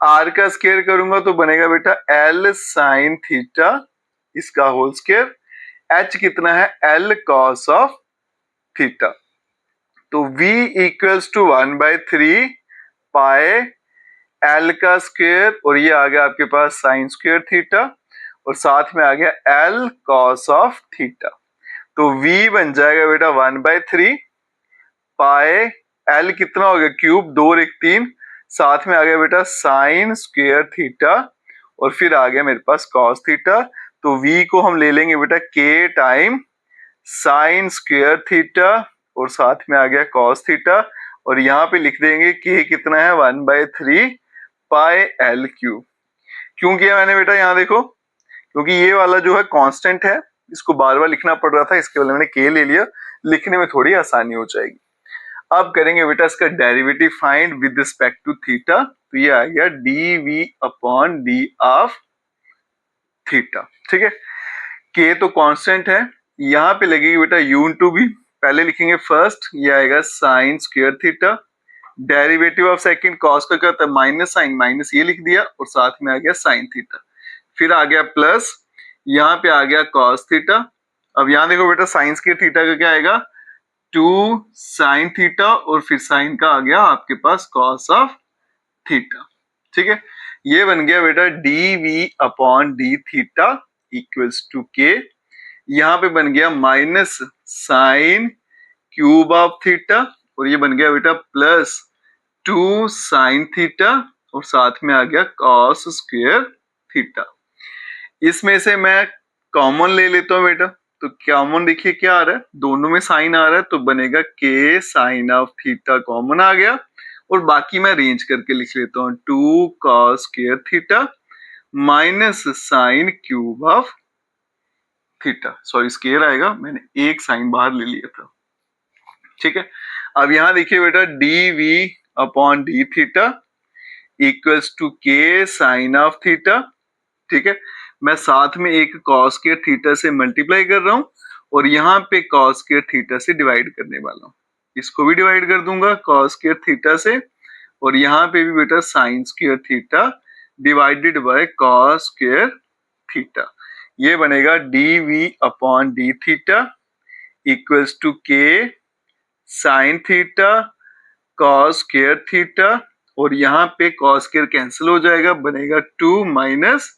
are का स्क्वायर करूंगा तो बनेगा बेटा l साइन थीटा इसका होल स्क्वायर, h कितना है l कॉस ऑफ थीटा। तो v equals to 1/3 pi l का स्क्वायर और ये आ गया आपके पास साइन स्क्वायर थीटा और साथ में आ गया l कॉस ऑफ थीटा। तो v बन जाएगा बेटा 1/3 पाई l कितना हो गया क्यूब 2 और 1 3, साथ में आ गया बेटा साइन स्क्वायर थीटा और फिर आ गया मेरे पास कॉस थीटा। तो v को हम ले लेंगे बेटा k time sign square theta और साथ में आ गया कॉस थीटा और यहाँ पे लिख देंगे k कितना है 1/3 पाई l क्यूब। क्यों किया मैंने बेटा, यहाँ देखो, क्योंकि ये वाला जो है कांस्टेंट है, इसको बार बार लिखना पड़ रहा था, इसके वाले मैंने k ले लिया, लिखने में थोड़ी आसानी हो जाएगी। अब करेंगे बेटा इसका derivative find with respect to theta, तो ये आ गया dv upon d of theta, ठीक है। k तो कांस्टेंट है, यहाँ पे लगेगी बेटा u इंटू v, पहले लिखेंगे फर्स्ट, ये आएगा sign square theta, derivative of second cos का क्या होता है माइनस साइन, माइनस ये लिख दिया और साथ में आ गया साइन थीटा, फिर आ गया प्लस, यहाँ पे आ गया कॉस थीटा। अब यहाँ देखो बेटा साइन स्क्वायर थीटा का क्या आएगा 2 साइन थीटा और फिर साइन का आ गया आपके पास कॉस ऑफ थीटा, ठीक है। ये बन गया बेटा dv upon d theta equals to k, यहाँ पे बन गया minus sine cube of theta और ये बन गया बेटा प्लस 2 साइन थीटा और साथ में आ गया कॉस स्क्वायर थीटा। इसमें से मैं कॉमन ले लेता हूं बेटा, तो कॉमन देखिए क्या आ रहा है, दोनों में साइन आ रहा है तो बनेगा k sine of theta common आ गया और बाकी मैं रेंज करके लिख लेता हूं 2 cos square theta minus sine cube of theta, sorry square आएगा, मैंने एक साइन बाहर ले लिया था, ठीक है। अब यहां देखिए बेटा dv upon d theta equals to k sine of theta, ठीक है। मैं साथ में एक कॉस स्क्वायर थीटा से मल्टीप्लाई कर रहा हूं और यहाँ पे कॉस स्क्वायर थीटा से डिवाइड करने वाला हूं, इसको भी डिवाइड कर दूंगा कॉस स्क्वायर थीटा से और यहाँ पे भी बेटा sine square theta divided by cos square theta. ये बनेगा dv upon d theta equals to k sine theta cos square theta और यहाँ पे कॉस स्क्वायर कैंसिल हो जाएगा, बनेगा 2 माइनस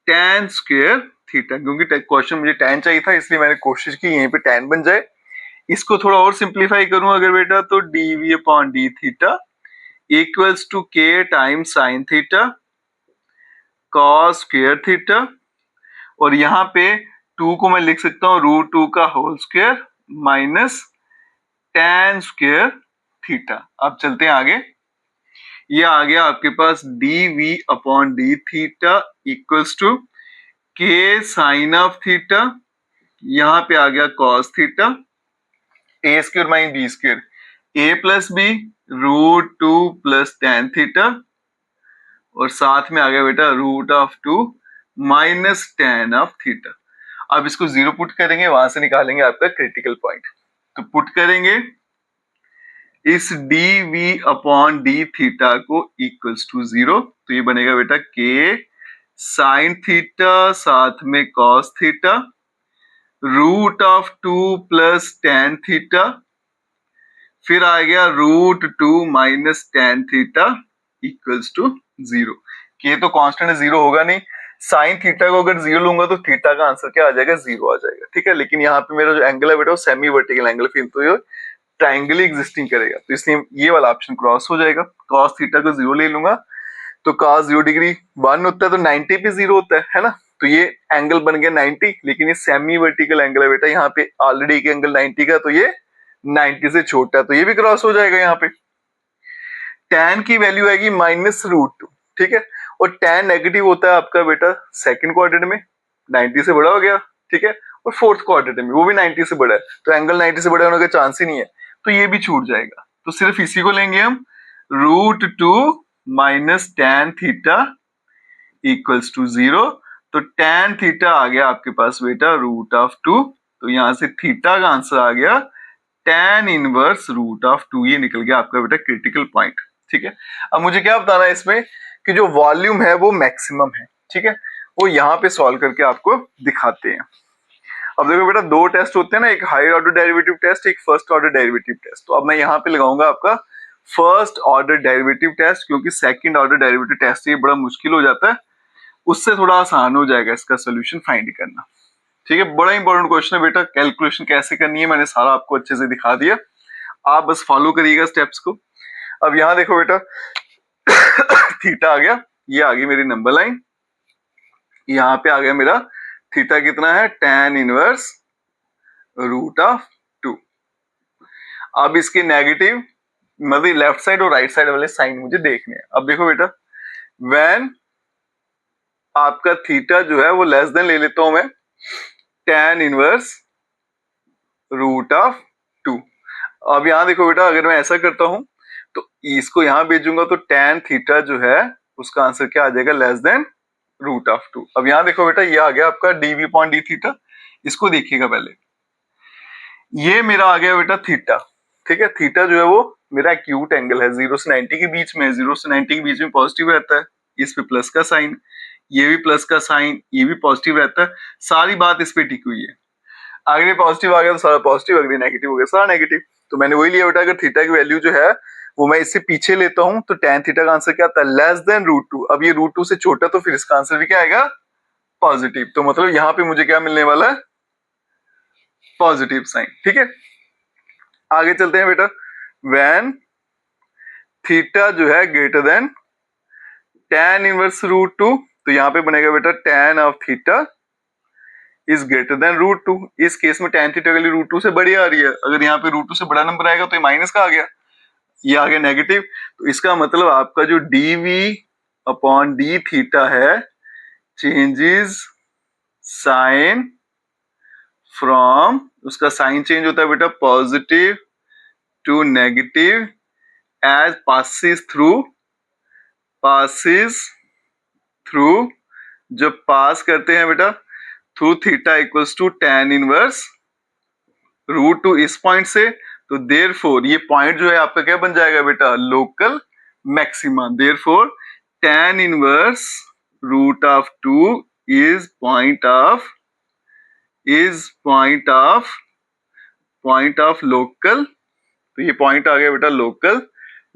tan स्क्वायर थीटा, क्योंकि क्वेश्चन मुझे tan चाहिए था इसलिए मैंने कोशिश की यहीं पे tan बन जाए। इसको थोड़ा और सिंप्लीफाई करूं अगर बेटा तो dv upon d theta equals to k time sine theta cos square theta और यहाँ पे 2 को मैं लिख सकता हूँ रूट 2 का whole square minus tan square theta. अब चलते हैं आगे, ये आ गया आपके पास dv upon d theta equals to k sine of theta, यहाँ पे आ गया cos theta, a square minus b square, a plus b root 2 plus tan theta और साथ में आ गया बेटा root of 2 minus tan of theta. अब इसको जीरो पुट करेंगे, वहां से निकालेंगे आपका क्रिटिकल पॉइंट, तो पुट करेंगे इस d v upon d theta को इक्वल्स टू 0, तो ये बनेगा बेटा के साइन थीटा साथ में cos theta root of 2 plus ten theta, फिर आ गया root 2 minus ten theta equals to 0। के तो कांस्टेंट 0 होगा नहीं, साइन थीटा को अगर 0 लूंगा तो थीटा का आंसर क्या आ जाएगा, 0 आ जाएगा। ठीक है, लेकिन यहाँ पे मेरा जो एंगल है बेटा वो सेमी वर्टिकल एंगल, फिर तो ये ट्राइंगल ही एग्जिस्टिंग करेगा, तो इसलिए ये वाला ऑप्शन क्रॉस हो जाएगा। कॉस थीटा को 0 ले लूंगा तो cos 0 डिग्री 1 होता है तो 90 पे 0 होता है ना, तो ये एंगल बन गया 90, लेकिन ये सेमी वर्टिकल एंगल है बेटा, यहाँ पे ऑलरेडी एक एंगल 90 का, तो ये 90 से छोटा है, तो ये भी क्रॉस हो जाएगा। यहाँ पे tan की वैल्यू आएगी माइनस रूट 2, ठीक है, और tan नेगेटिव होता है आपका बेटा सेकंड क्वाड्रेंट में, 90 से बड़ा हो गया, ठीक है, और फोर्थ क्वाड्रेंट में वो भी 90 से बड़ा है, तो एंगल 90 से बड़ा होने का चांस ही नहीं है, तो ये भी छूट जाएगा। तो सिर्फ इसी को लेंगे हम, root 2 minus ten theta equals to 0, तो टेन थीटा आ गया आपके पास बेटा रूट ऑफ 2, तो यहां से थीटा का आंसर आ गया टेन इनवर्स रूट ऑफ 2, ये निकल गया आपका बेटा क्रिटिकल पॉइंट। ठीक है, अब मुझे क्या बताना है इसमें कि जो वॉल्यूम है वो मैक्सिमम है, ठीक है, वो यहाँ पे सॉल्व करके आपको दिखाते हैं। अब देखो बेटा दो टेस्ट होते हैं ना, एक हायर ऑर्डर डेरिवेटिव टेस्ट, एक फर्स्ट ऑर्डर डेरिवेटिव टेस्ट। तो अब मैं यहाँ पे लगाऊंगा आपका फर्स्ट ऑर्डर डेरिवेटिव टेस्ट, क्योंकि सेकंड ऑर्डर डेरिवेटिव टेस्ट ये बड़ा मुश्किल हो जाता है, उससे थोड़ा आसान हो जाएगा इसका सोल्यूशन फाइंड करना। ठीक है, बड़ा इंपॉर्टेंट क्वेश्चन है बेटा, कैलकुलेशन कैसे करनी है मैंने सारा आपको अच्छे से दिखा दिया, आप बस फॉलो करिएगा स्टेप्स को। अब यहाँ देखो बेटा थीटा आ गया, ये आ गई मेरी नंबर लाइन, यहाँ पे आ गया मेरा थीटा कितना है, tan इनवर्स रूट ऑफ 2। अब इसके नेगेटिव मतलब लेफ्ट साइड और राइट साइड वाले साइन मुझे देखने हैं। अब देखो बेटा व्हेन आपका थीटा जो है वो लेस देन ले लेता हूं मैं tan इनवर्स रूट ऑफ 2। अब यहां देखो बेटा अगर मैं ऐसा करता हूं तो इसको यहां भेजूंगा तो tan थीटा जो है उसका आंसर क्या आ जाएगा, लेस देन रूट ऑफ 2। अब यहां देखो बेटा ये आ गया आपका dv अपॉन डी थीटा, इसको देखिएगा पहले, ये मेरा आ गया बेटा थीटा, ठीक है, थीटा जो है वो मेरा एक्यूट एंगल है, 0 से 90 के बीच में, 0 से 90 के बीच में पॉजिटिव रहता है, इस पे प्लस का साइन, ये भी प्लस का साइन, ये भी पॉजिटिव रहता है, सारी बात इस पे टिकी हुई है। अगर ये पॉजिटिव आ गया तो सारा पॉजिटिव, अगर नेगेटिव हो गया सारा नेगेटिव, तो मैंने वही लिया बेटा, अगर थीटा की वैल्यू जो है वो मैं इससे पीछे लेता हूं तो tan थीटा का आंसर क्या आता है, लेस देन रूट 2। अब ये रूट 2 से छोटा तो फिर इसका आंसर भी क्या आएगा, पॉजिटिव। तो मतलब यहाँ पे मुझे क्या मिलने वाला है, पॉजिटिव साइन। ठीक है, आगे चलते हैं बेटा, व्हेन थीटा जो है greater than tan inverse root 2, तो यहाँ पे बनेगा बेटा tan of theta is greater than root 2। इस केस में tan थीटा वैल्यू रूट 2 से बड़ी आ रही है, अगर यहाँ पे रूट 2 से बड़ा नंबर आएगा तो ये माइनस का आ गया, ये आ गया नेगेटिव, तो इसका मतलब आपका जो dv अपॉन डी थीटा है चेंजेस साइन फ्रॉम, उसका साइन चेंज होता है बेटा positive to negative as passes through, जब पास करते हैं बेटा through theta equals to tan inverse root 2 इस पॉइंट से, तो देयरफॉर ये पॉइंट जो है आपका क्या बन जाएगा बेटा, local maxima. Therefore tan inverse root of 2 is point of local, तो ये पॉइंट आ गया बेटा लोकल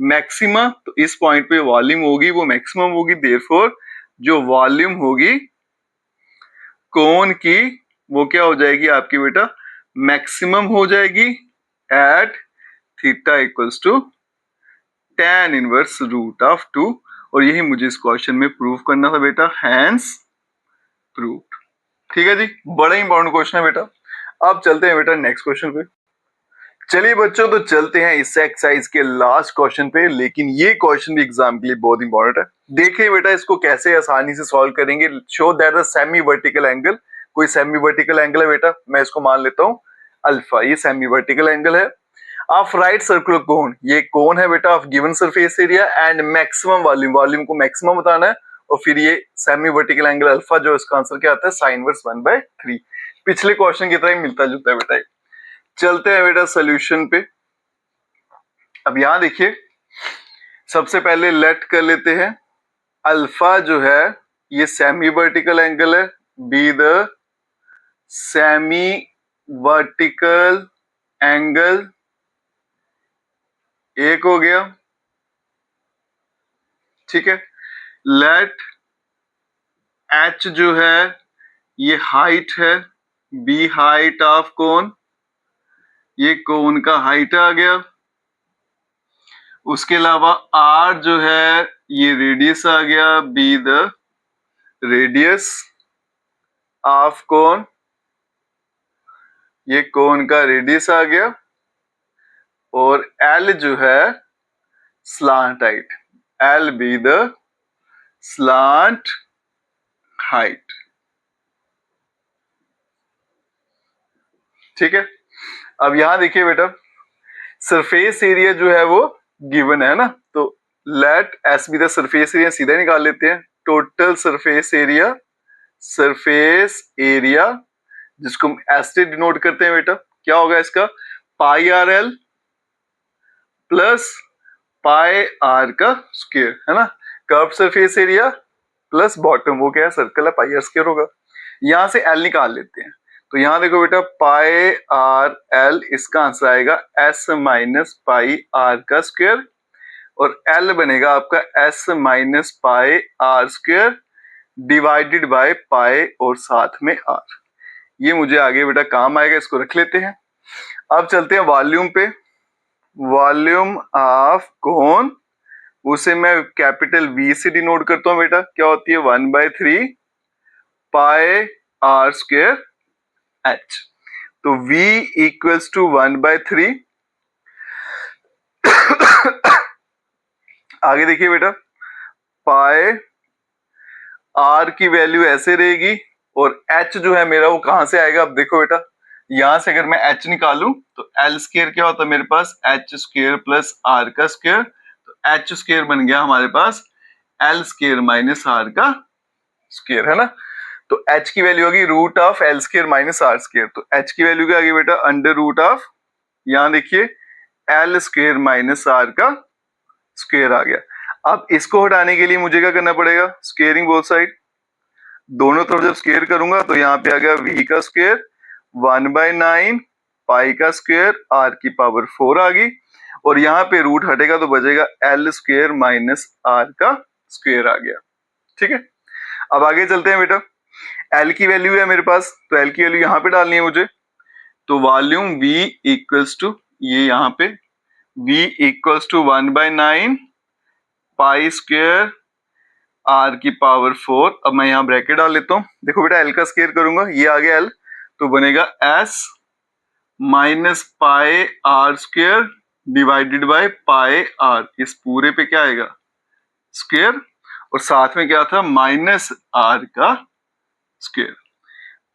मैक्सिमा। तो इस पॉइंट पे वॉल्यूम होगी वो मैक्सिमम होगी, देयरफॉर जो वॉल्यूम होगी कोन की वो क्या हो जाएगी आपकी बेटा, मैक्सिमम हो जाएगी at theta equals to tan inverse root of 2, और यही मुझे इस क्वेश्चन में प्रूव करना था बेटा, हैंस प्रूव्ड। ठीक है जी, बड़ा इंपॉर्टेंट क्वेश्चन है बेटा। अब चलते हैं बेटा नेक्स्ट क्वेश्चन पे। चलिए बच्चों तो चलते हैं इस एक्सरसाइज के लास्ट क्वेश्चन पे, लेकिन ये क्वेश्चन भी एग्जाम के लिए बहुत इंपॉर्टेंट है। देखिए बेटा इसको कैसे आसानी से सॉल्व करेंगे। Show that the semi vertical angle, कोई सेमी वर्टिकल एंगल है बेटा, मैं इसको मान लेता हूं अल्फा, ये सेमी वर्टिकल एंगल है। ऑफ राइट सर्कुलर कोन, ये कोन है बेटा of given surface area and maximum volume, volume को मैक्सिमम बताना है, और फिर ये सेमी वर्टिकल एंगल अल्फा जो इसका आंसर क्या आता है, साइन इनवर्स 1/3। पिछले क्वेश्चन की तरह ही मिलता जुलता है बेटा। चलते हैं बेटा सोल्यूशन पे। अब यहां देखिए, सबसे पहले लेट कर लेते हैं अल्फा जो है ये सेमी वर्टिकल एंगल है, be the semi vertical angle, एक हो गया, ठीक है। लेट एच जो है ये हाइट है, बी हाइट ऑफ कोन, ये कोन का हाइट आ गया। उसके अलावा आर जो है ये रेडियस आ गया, बी द रेडियस ऑफ कोन, ये कोन का रेडियस आ गया। और एल जो है slant height, L be the slant height, ठीक है। अब यहां देखिए बेटा, सरफेस एरिया जो है वो गिवन है ना, तो let S be the surface area सीधा निकाल लेते हैं। Total surface area, surface area जिसको हम एस से डिनोट करते हैं बेटा, क्या होगा इसका, pi are l plus pi are का स्क्वायर, है ना। Curve surface area plus bottom, वो क्या है, सर्कल है, पाई आर स्क्वायर होगा। यहां से एल निकाल लेते हैं, तो यहां देखो बेटा पाई आर एल, इसका आंसर आएगा एस माइनस पाई आर का स्क्वायर, और एल बनेगा आपका S minus pi r square divided by pi और साथ में आर। ये मुझे आगे बेटा काम आएगा, इसको रख लेते हैं। अब चलते हैं वॉल्यूम पे। वॉल्यूम ऑफ कोन, उसे मैं कैपिटल वी से डिनोट करता हूं बेटा, क्या होती है 1/3 पाई आर स्क्वायर एच। तो V इक्वल्स टू 1/3। आगे देखिए बेटा, पाई आर की वैल्यू ऐसे रहेगी, और H जो है मेरा वो कहां से आएगा। अब देखो बेटा, यहां से अगर मैं H निकालूं तो एल स्क्वायर क्या होता है मेरे पास, एच स्क्वायर प्लस आर का स्क्वायर, तो एच स्क्वायर बन गया हमारे पास एल स्क्वायर माइनस आर का स्क्वायर, है ना। तो h की वैल्यू होगी root of l square minus r square, तो h की वैल्यू क्या आ गई बेटा, अंडर रूट ऑफ, यहां देखिए एल स्क्वायर माइनस आर का स्क्वायर आ गया। अब इसको हटाने के लिए मुझे क्या करना पड़ेगा, स्क्वेयरिंग बोथ साइड, दोनों तरफ जब स्क्वेयर करूंगा तो यहाँ पे आ गया v का स्क्वायर 1/9 पाई का स्क्वायर आर की पावर 4 आ गई, और यहाँ पे रूट हटेगा तो बचेगा एल स्क्वायर माइनस आर का स्क्वायर आ गया, ठीक है। अब आगे चलते हैं बेटा, एल की वैल्यू है मेरे पास, तो एल की वैल्यू यहाँ पे डालनी है मुझे, तो वॉल्यूम V इक्वल्स टू, ये यहाँ पे V equals to 1/9 pi square are की पावर 4। अब मैं यहाँ ब्रैकेट डाल लेता हूँ, देखो बेटा एल का स्क्वायर करूंगा, ये आ गया एल, तो बनेगा S minus pi r square divided by pi r, इस पूरे पे क्या आएगा स्क्वायर, और साथ में क्या था माइनस आर का square.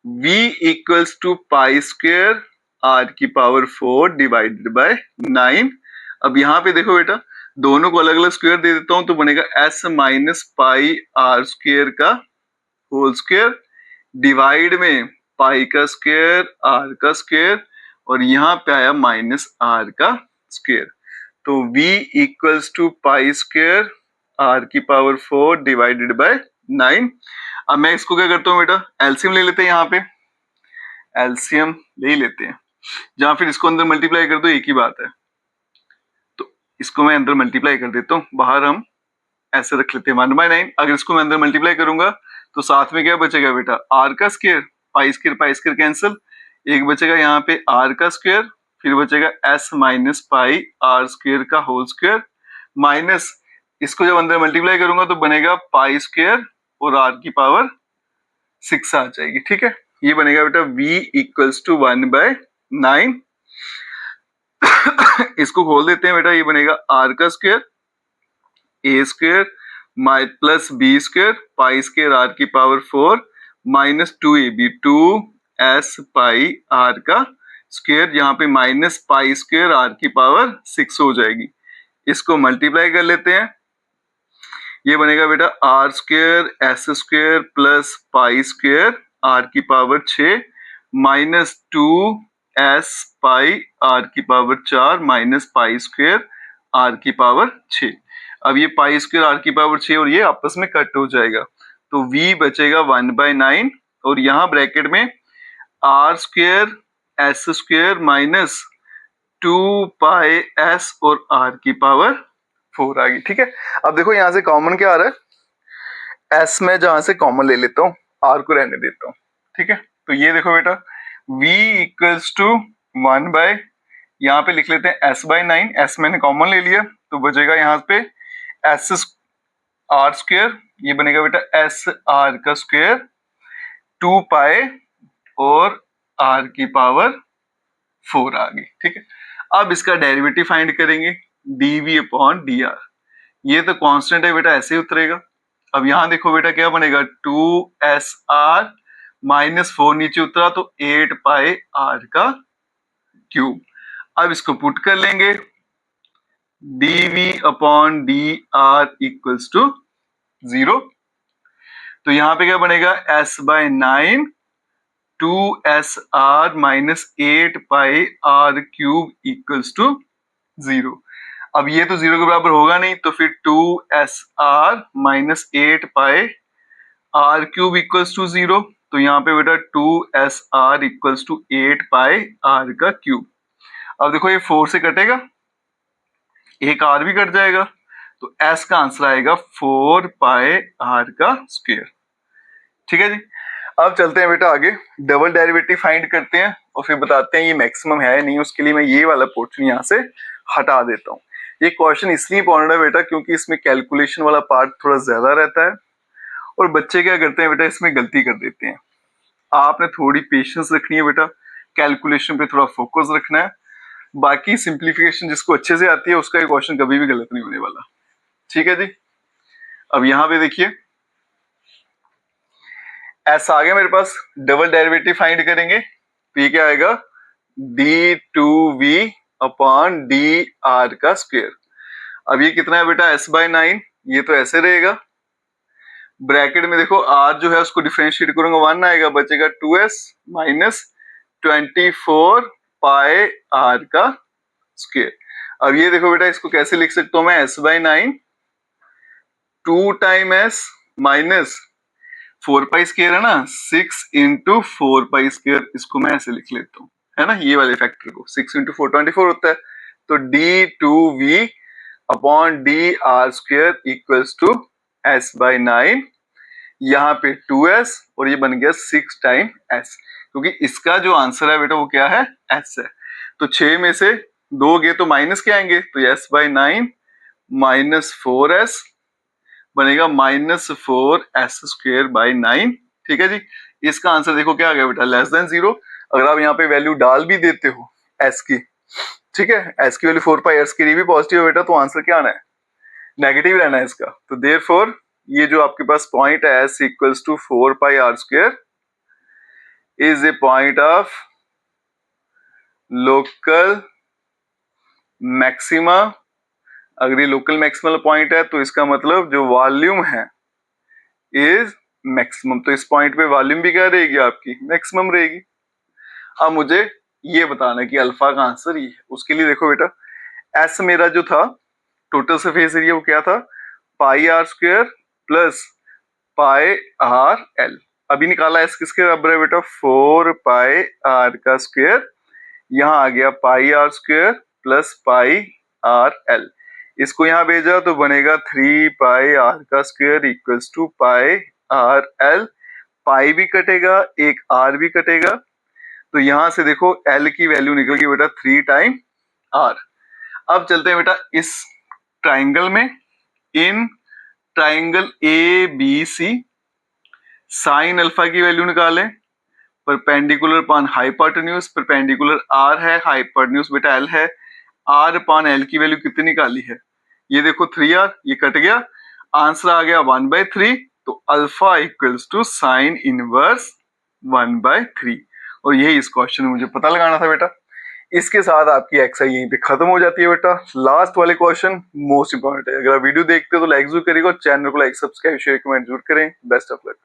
V equals to pi square are की पावर 4 डिवाइडेड बाय 9। अब यहाँ पे देखो बेटा, दोनों को अलग अलग स्क्वायर दे देता हूं, तो बनेगा s minus pi r square का होल स्क्वायर डिवाइड में पाई का स्क्वायर आर का स्क्वायर, और यहाँ पे आया माइनस आर का स्क्वायर। तो V equals to pi square are की पावर 4 डिवाइडेड बाय 9। अब मैं इसको क्या करता हूँ बेटा, एलसीएम ले लेते हैं, यहाँ पे एलसीएम ले ही लेते हैं, जहां फिर इसको अंदर मल्टीप्लाई कर दो एक ही बात है, तो इसको मैं अंदर मल्टीप्लाई कर देता हूँ, बाहर हम ऐसे रख लेते हैं 1/9। अगर इसको मैं अंदर मल्टीप्लाई करूंगा तो साथ में क्या बचेगा बेटा, आर का स्क्वायर, पाई स्क्वायर कैंसिल, एक बचेगा यहाँ पे आर का स्क्वायर, फिर बचेगा S minus pi r square का होल स्क्वायर, माइनस इसको जब अंदर मल्टीप्लाई करूंगा तो बनेगा पाई स्क्वायर और आर की पावर 6 आ जाएगी, ठीक है। ये बनेगा बेटा V इक्वल्स टू 1/9। इसको खोल देते हैं बेटा, ये बनेगा आर का स्क्वायर ए स्क्वायर माइ plus b square pi square are की power 4 minus 2ab 2s pi are का स्क्वायर, यहाँ पे माइनस पाई स्क्वायर आर की पावर 6 हो जाएगी। इसको मल्टीप्लाई कर लेते हैं, ये बनेगा बेटा r square S square plus pi square are की power 6 minus 2s pi r की power 4 minus pi square are की पावर 6। अब ये पाई स्क्वायर आर की पावर 6 और ये आपस में कट हो जाएगा, तो v बचेगा 1/9 और यहाँ ब्रैकेट में r square S square minus 2 s और r की पावर 4 आ गई। ठीक है, अब देखो यहाँ से कॉमन क्या आ रहा है, s में जहां से कॉमन ले लेता हूँ, r को रहने देता हूँ। ठीक है, तो ये देखो बेटा v इक्वल्स टू 1 बाय, यहाँ पे लिख लेते हैं s/9, s मैंने कॉमन ले लिया तो बचेगा यहाँ पे s r स्क्वायर, ये बनेगा बेटा s r का स्क्वायर 2 और r की पावर 4 आ गई। ठीक है, अब इसका डेरिवेटिव फाइंड करेंगे dv अपॉन dr, ये तो कांस्टेंट है बेटा, ऐसे ही उतरेगा। अब यहां देखो बेटा क्या बनेगा 2sr माइनस 4 नीचे उतरा तो 8πr का क्यूब। अब इसको पुट कर लेंगे dv upon dr equals to 0, तो यहां पे क्या बनेगा s/9 2sr minus 8πr cube equals to 0। अब ये तो 0 के बराबर होगा नहीं, तो फिर 2sr minus 8πr cube equals to 0, तो यहाँ पे बेटा 2sr इक्वल्स टू 8πr का क्यूब। अब देखो ये 4 से कटेगा, एक r भी कट जाएगा, तो s का आंसर आएगा 4πr का स्क्वायर। ठीक है जी, अब चलते हैं बेटा आगे, डबल डेरिवेटिव फाइंड करते हैं और फिर बताते हैं ये मैक्सिमम है या नहीं। उसके लिए मैं ये वाला पोर्शन यहाँ से हटा देता हूँ। ये क्वेश्चन इसलिए इंपॉर्टेंट है बेटा क्योंकि इसमें कैलकुलेशन वाला पार्ट थोड़ा ज्यादा रहता है और बच्चे क्या करते हैं बेटा, इसमें गलती कर देते हैं। आपने थोड़ी पेशेंस रखनी है बेटा, कैलकुलेशन पे थोड़ा फोकस रखना है, बाकी सिंप्लीफिकेशन जिसको अच्छे से आती है उसका ये क्वेश्चन कभी भी गलत नहीं होने वाला। ठीक है जी, अब यहाँ पे देखिए एस आ गया मेरे पास, डबल डेरिवेटिव फाइंड करेंगे तो ये क्या आएगा d2v अपॉन dr का स्क्वायर। अब ये कितना है बेटा s/9, ये तो ऐसे रहेगा, ब्रैकेट में देखो r जो है उसको डिफरेंशिएट करूंगा 1 आएगा, बचेगा 2s माइनस 24πr का स्क्वायर। अब ये देखो बेटा इसको कैसे लिख सकता हूं मैं, s/9 2 time s minus 4π square है ना, 6 इंटू 4π स्क्वायर, इसको मैं ऐसे लिख लेता हूँ, है ना, ये वाले फैक्टर को 6 इंटू 4 24 होता है, तो d2v upon dr square equals to s/9, यहाँ पे 2s और ये बन गया 6 टाइम s, क्योंकि इसका जो आंसर है बेटा वो क्या है, s है। तो 6 में से 2 गए तो माइनस क्या आएंगे, तो s/9 माइनस 4s बनेगा माइनस 4s स्क्वायर बाई 9। ठीक है जी, इसका आंसर देखो क्या आ गया बेटा, लेस देन 0। अगर आप यहाँ पे वैल्यू डाल भी देते हो s की, ठीक है, s की वैल्यू 4πr के लिए भी पॉजिटिव है बेटा, तो आंसर क्या आना है, नेगेटिव रहना है इसका। तो देयरफॉर ये जो आपके पास पॉइंट है s equals to 4πr square is a point of local maxima. अगर ये लोकल मैक्सिमल पॉइंट है तो इसका मतलब जो वॉल्यूम है इज मैक्सिमम, तो इस पॉइंट पे वॉल्यूम भी क्या रहेगी आपकी, मैक्सिमम रहेगी। अब मुझे ये बताना है कि अल्फा का आंसर ये है। उसके लिए देखो बेटा एस मेरा जो था टोटल सरफेस एरिया वो क्या था, πr स्क्वायर प्लस πrl। अभी निकाला एस किसके बराबर है बेटा, 4πr का स्क्वायर, यहाँ आ गया πr स्क्वायर प्लस πrl, इसको यहाँ भेजा तो बनेगा 3πr का स्क्वायर इक्वल्स टू πrl। पाई भी कटेगा, एक r भी कटेगा, तो यहां से देखो l की वैल्यू निकल गई बेटा 3 टाइम r। अब चलते हैं बेटा इस ट्राइंगल में, in triangle ABC sine alpha की वैल्यू निकालें, perpendicular upon hypotenuse, perpendicular r है, हाइपोटेन्यूज बेटा l है, r अपॉन l की वैल्यू कितनी निकाली है, ये देखो 3r, ये कट गया, आंसर आ गया 1/3, तो alpha equals to sine inverse 1/3, और यही इस क्वेश्चन में मुझे पता लगाना था बेटा। इसके साथ आपकी एक्सरसाइज यहीं पे खत्म हो जाती है बेटा। लास्ट वाले क्वेश्चन मोस्ट इंपॉर्टेंट है, अगर आप वीडियो देखते हो तो लाइक जरूर करिएगा और चैनल को लाइक सब्सक्राइब शेयर कमेंट जरूर करें। Best of luck.